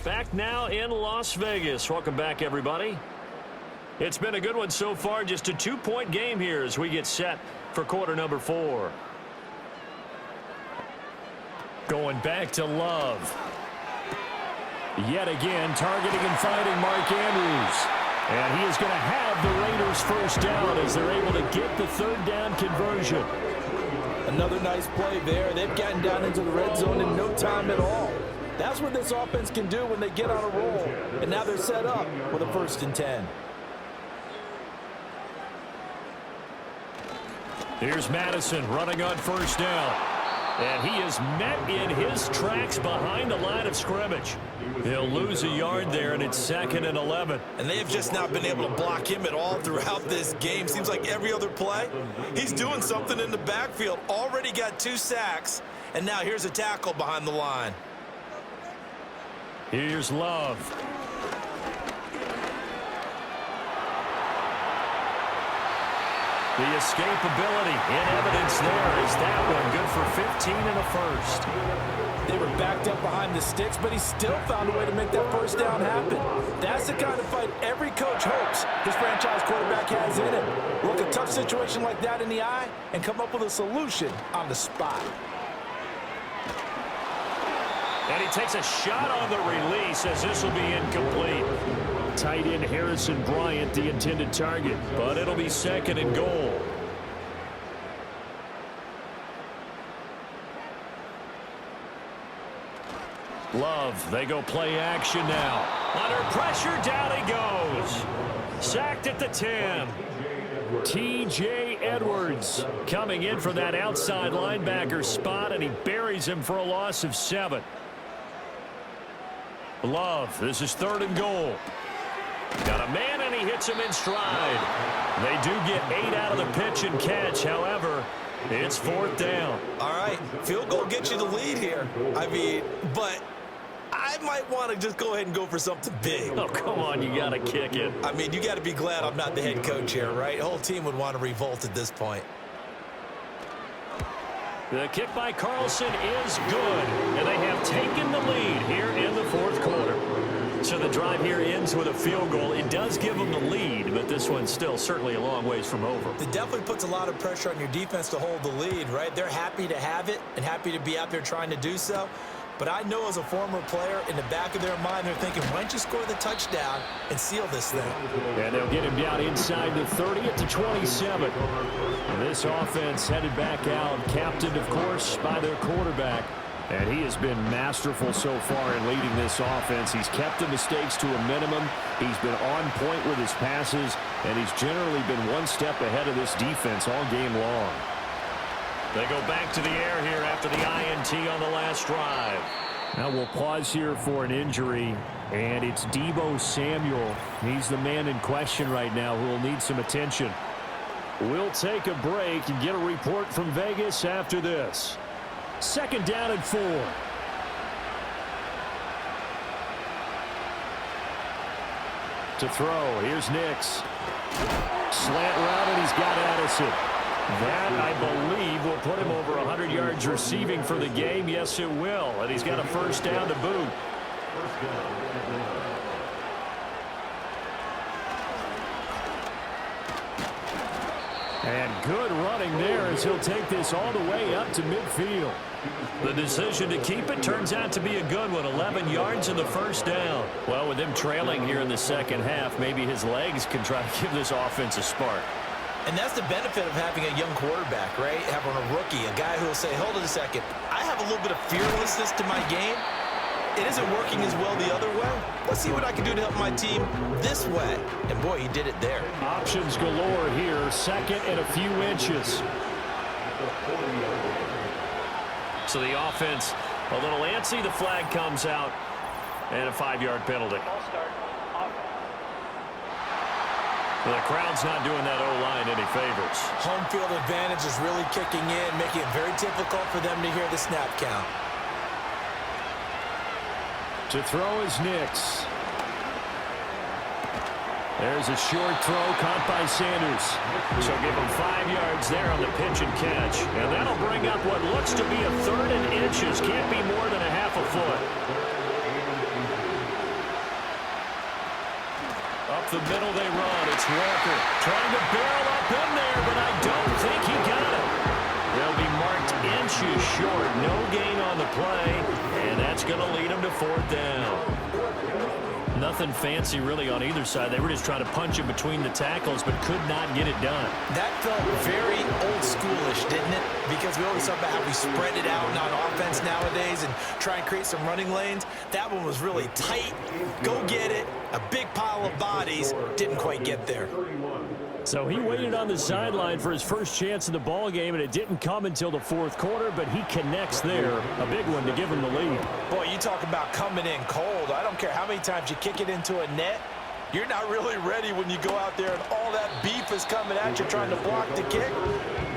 Back now in Las Vegas. Welcome back, everybody. It's been a good one so far. Just a 2-point game here as we get set for quarter number 4. Going back to Love. Yet again, targeting and fighting Mark Andrews. And he is going to have the Raiders first down as they're able to get the 3rd down conversion. Another nice play there. They've gotten down into the red zone in no time at all. That's what this offense can do when they get on a roll. And now they're set up with a 1st and 10. Here's Madison running on 1st down. And he is met in his tracks behind the line of scrimmage. He'll lose a yard there, and it's 2nd and 11. And they've just not been able to block him at all throughout this game. Seems like every other play, he's doing something in the backfield. Already got 2 sacks, and now here's a tackle behind the line. Here's Love. The escapability in evidence there is that one good for 15 and a 1st. They were backed up behind the sticks, but he still found a way to make that 1st down happen. That's the kind of fight every coach hopes his franchise quarterback has in him. Look a tough situation like that in the eye and come up with a solution on the spot. And he takes a shot on the release as this will be incomplete. Tight end Harrison Bryant, the intended target, but it'll be 2nd and goal. Love, they go play action now. Under pressure, down he goes. Sacked at the 10. T.J. Edwards coming in for that outside linebacker spot, and he buries him for a loss of 7. Love, this is 3rd and goal. Got a man, and he hits him in stride. They do get 8 out of the pitch and catch. However, it's 4th down. All right, field goal gets you the lead here. I mean, but I might want to just go ahead and go for something big. Oh, come on, you got to kick it. I mean, you got to be glad I'm not the head coach here, right? The whole team would want to revolt at this point. The kick by Carlson is good, and they have taken the lead here in the 4th quarter. So the drive here ends with a field goal. It does give them the lead, but this one's still certainly a long ways from over. It definitely puts a lot of pressure on your defense to hold the lead, right? They're happy to have it and happy to be out there trying to do so. But I know as a former player, in the back of their mind, they're thinking, why don't you score the touchdown and seal this thing? And they'll get him down inside the 30 at the 27. And this offense headed back out, captained, of course, by their quarterback. And he has been masterful so far in leading this offense. He's kept the mistakes to a minimum. He's been on point with his passes, and he's generally been one step ahead of this defense all game long. They go back to the air here after the INT on the last drive. Now we'll pause here for an injury, and it's Deebo Samuel. He's the man in question right now who will need some attention. We'll take a break and get a report from Vegas after this. 2nd down and 4. To throw, here's Nix. Slant route, and he's got Addison. That, I believe, will put him over 100 yards receiving for the game. Yes, it will. And he's got a 1st down to boot. And good running there as he'll take this all the way up to midfield. The decision to keep it turns out to be a good one. 11 yards in the 1st down. Well, with him trailing here in the 2nd half, maybe his legs can try to give this offense a spark. And that's the benefit of having a young quarterback, right? Having a rookie, a guy who will say, hold it a second, I have a little bit of fearlessness to my game. it isn't working as well the other way. Let's see what I can do to help my team this way. And boy, he did it there. Options galore here. Second and a few inches. So the offense a little antsy. The flag comes out. And a 5-yard penalty. The crowd's not doing that O-line any favors. Home field advantage is really kicking in, making it very difficult for them to hear the snap count. To throw is Nix. There's a short throw caught by Sanders. So give him 5 yards there on the pitch and catch. And that'll bring up what looks to be a 3rd and inches. Can't be more than a half a foot. Up the middle they run. It's Walker trying to barrel up in there, but I don't think he got it. They'll be marked inches short. No gain on the play, and that's going to lead them to 4th down. Nothing fancy really on either side. They were just trying to punch in between the tackles, but could not get it done. That felt very old schoolish, didn't it? Because we always talk about how we spread it out on offense nowadays and try and create some running lanes. That one was really tight. Go get it. A big pile of bodies. Didn't quite get there. So he waited on the sideline for his first chance in the ball game, and it didn't come until the 4th quarter, but he connects there. A big one to give him the lead. Boy, you talk about coming in cold. I don't care how many times you kick it into a net. You're not really ready when you go out there and all that beef is coming at you trying to block the kick.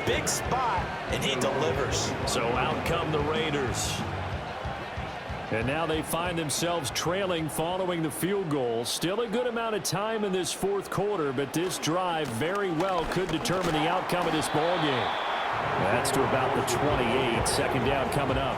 Big spot, and he delivers. So out come the Raiders. And now they find themselves trailing following the field goal. Still a good amount of time in this 4th quarter, but this drive very well could determine the outcome of this ball game. That's to about the 28. 2nd down coming up.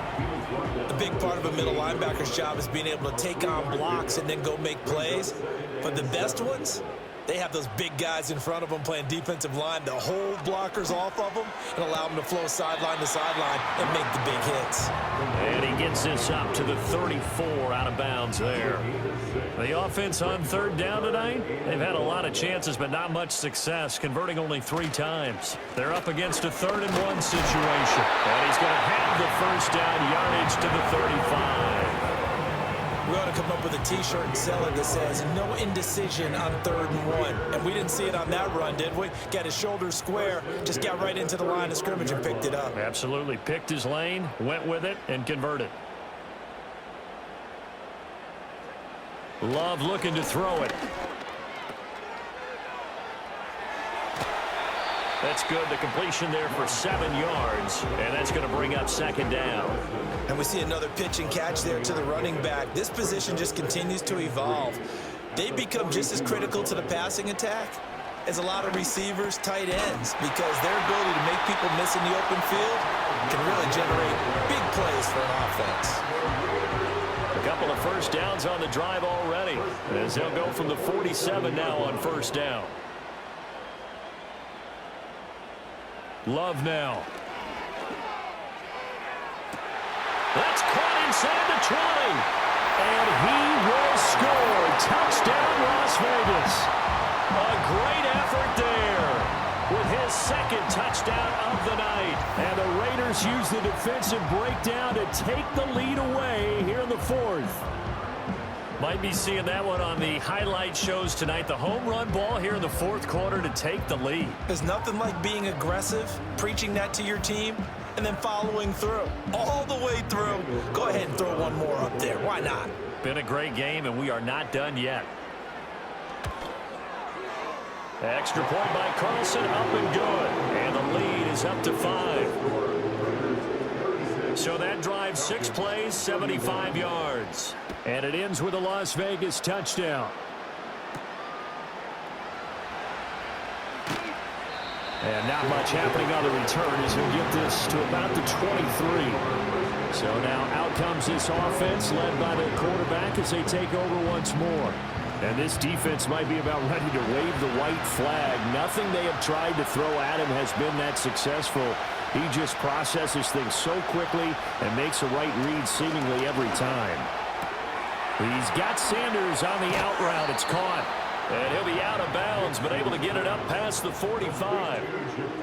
A big part of a middle linebacker's job is being able to take on blocks and then go make plays. But the best ones, they have those big guys in front of them playing defensive line to hold blockers off of them and allow them to flow sideline to sideline and make the big hits. And he gets this up to the 34 out of bounds there. The offense on 3rd down tonight, they've had a lot of chances but not much success, converting only 3 times. They're up against a 3rd and 1 situation. And he's going to have the 1st down yardage to the 35. We ought to come up with a T-shirt and sell it that says, no indecision on 3rd and 1. And we didn't see it on that run, did we? Got his shoulders square, just got right into the line of scrimmage and picked it up. Absolutely. Picked his lane, went with it, and converted. Love looking to throw it. That's good. The completion there for 7 yards, and that's going to bring up 2nd down. And we see another pitch and catch there to the running back. This position just continues to evolve. They become just as critical to the passing attack as a lot of receivers, tight ends, because their ability to make people miss in the open field can really generate big plays for an offense. A couple of 1st downs on the drive already, as they'll go from the 47 now on 1st down. Love now. That's caught inside the 20. And he will score. Touchdown, Las Vegas. A great effort there with his 2nd touchdown of the night. And the Raiders use the defensive breakdown to take the lead away here in the 4th. Might be seeing that one on the highlight shows tonight. The home run ball here in the 4th quarter to take the lead. There's nothing like being aggressive, preaching that to your team, and then following through. All the way through. Go ahead and throw one more up there. Why not? Been a great game, and we are not done yet. Extra point by Carlson, up and good. And the lead is up to 5. So that drives 6 plays, 75 yards. And it ends with a Las Vegas touchdown. And not much happening on the return as he'll get this to about the 23. So now out comes this offense led by the quarterback as they take over once more. And this defense might be about ready to wave the white flag. Nothing they have tried to throw at him has been that successful. He just processes things so quickly and makes a right read seemingly every time. He's got Sanders on the out route. It's caught. And he'll be out of bounds, but able to get it up past the 45.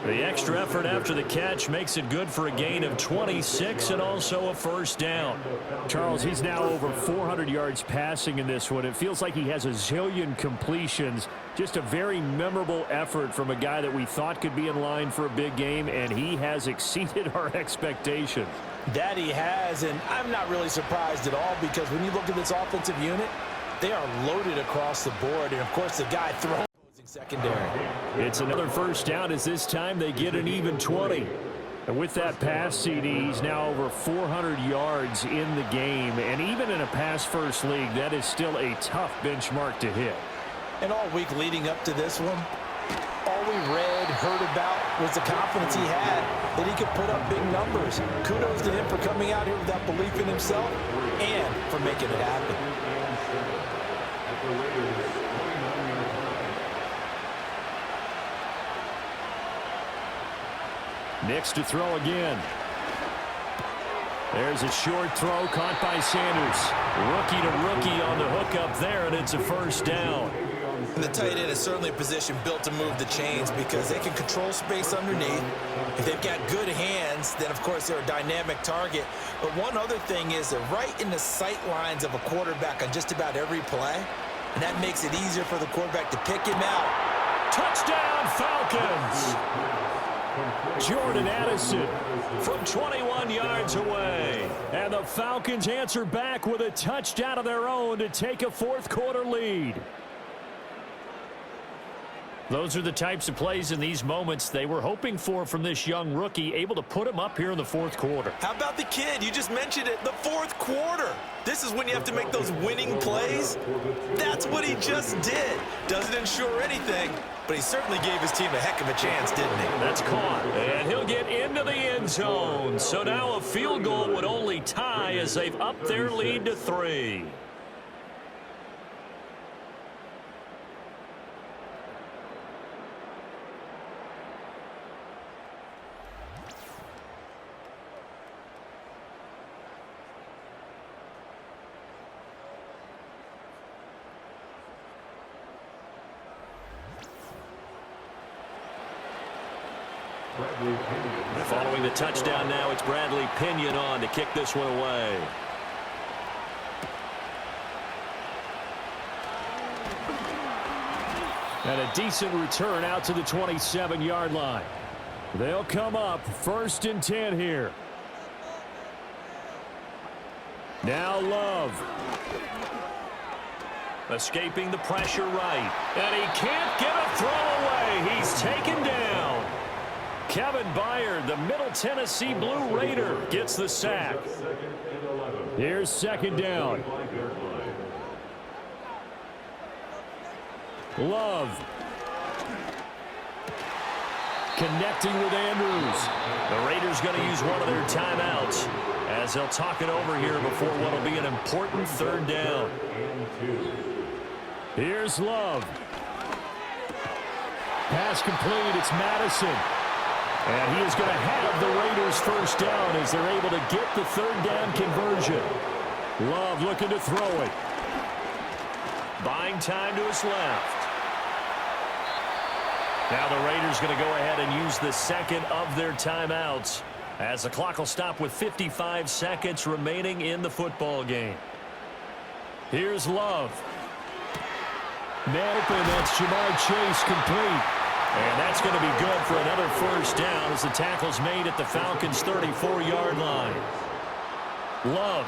The extra effort after the catch makes it good for a gain of 26 and also a first down. Charles, he's now over 400 yards passing in this one. It feels like he has a zillion completions. Just a very memorable effort from a guy that we thought could be in line for a big game, and he has exceeded our expectations. That he has, and I'm not really surprised at all because when you look at this offensive unit, they are loaded across the board, and of course the guy throwing secondary. It's another first down as this time they get an even 20. And with that pass CD, he's now over 400 yards in the game, and even in a pass-first league, that is still a tough benchmark to hit. And all week leading up to this one, all we read, heard about was the confidence he had that he could put up big numbers. Kudos to him for coming out here with that belief in himself and for making it happen. Nix to throw again. There's a short throw caught by Sanders. Rookie to rookie on the hook up there, and it's a first down. And the tight end is certainly a position built to move the chains because they can control space underneath. If they've got good hands, then of course they're a dynamic target. But one other thing is they're right in the sight lines of a quarterback on just about every play. And that makes it easier for the quarterback to pick him out. Touchdown, Falcons! Jordan Addison from 21 yards away. And the Falcons answer back with a touchdown of their own to take a fourth-quarter lead. Those are the types of plays in these moments they were hoping for from this young rookie, able to put him up here in the fourth quarter. How about the kid? You just mentioned it, the fourth quarter. This is when you have to make those winning plays. That's what he just did. Doesn't ensure anything, but he certainly gave his team a heck of a chance, didn't he? That's caught, and he'll get into the end zone. So now a field goal would only tie as they've upped their lead to 3. Following the touchdown now, it's Bradley Pinion on to kick this one away. And a decent return out to the 27-yard line. They'll come up 1st and 10 here. Now Love. Escaping the pressure right. And he can't get a throw away. He's taken down. Kevin Byard, the Middle Tennessee Blue Raider, gets the sack. Here's 2nd down. Love. Connecting with Andrews. The Raiders going to use one of their timeouts as they'll talk it over here before what will be an important 3rd down. Here's Love. Pass complete. It's Madison. And he is going to have the Raiders first down as they're able to get the 3rd down conversion. Love looking to throw it. Buying time to his left. Now the Raiders going to go ahead and use the 2nd of their timeouts as the clock will stop with 55 seconds remaining in the football game. Here's Love. Man open, that's Jamar Chase complete. And that's going to be good for another first down as the tackle's made at the Falcons' 34-yard line. Love.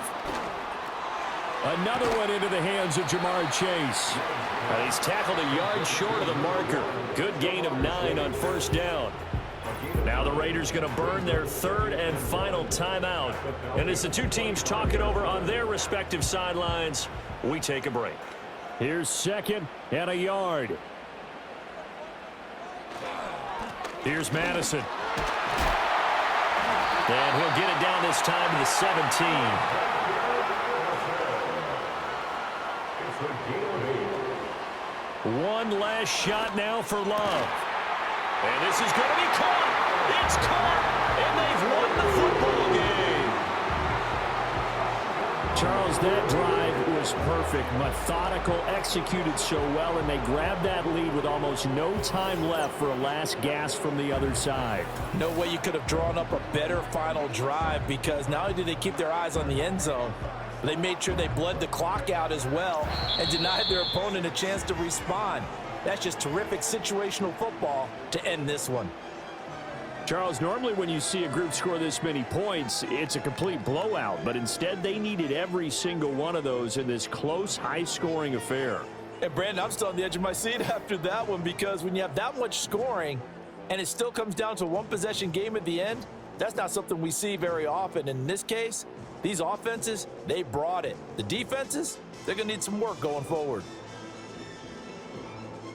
Another one into the hands of Jamar Chase. And he's tackled a yard short of the marker. Good gain of 9 on first down. Now the Raiders going to burn their 3rd and final timeout. And as the two teams talk it over on their respective sidelines, we take a break. Here's 2nd and a yard. Here's Madison. And he'll get it down this time to the 17. One last shot now for Love. And this is going to be caught. It's caught. And they've won the football game. Charles, that drive just perfect, methodical, executed so well, and they grabbed that lead with almost no time left for a last gasp from the other side. No way you could have drawn up a better final drive, because not only did they keep their eyes on the end zone, they made sure they bled the clock out as well and denied their opponent a chance to respond. That's just terrific situational football to end this one. Charles, normally when you see a group score this many points, it's a complete blowout, but instead they needed every single one of those in this close, high-scoring affair. And Brandon, I'm still on the edge of my seat after that one, because when you have that much scoring and it still comes down to a one-possession game at the end, that's not something we see very often. In this case, these offenses, they brought it. The defenses, they're going to need some work going forward.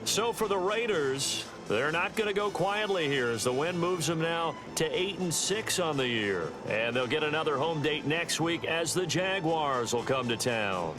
So for the Raiders, they're not going to go quietly here as the win moves them now to 8-6 on the year. And they'll get another home date next week as the Jaguars will come to town.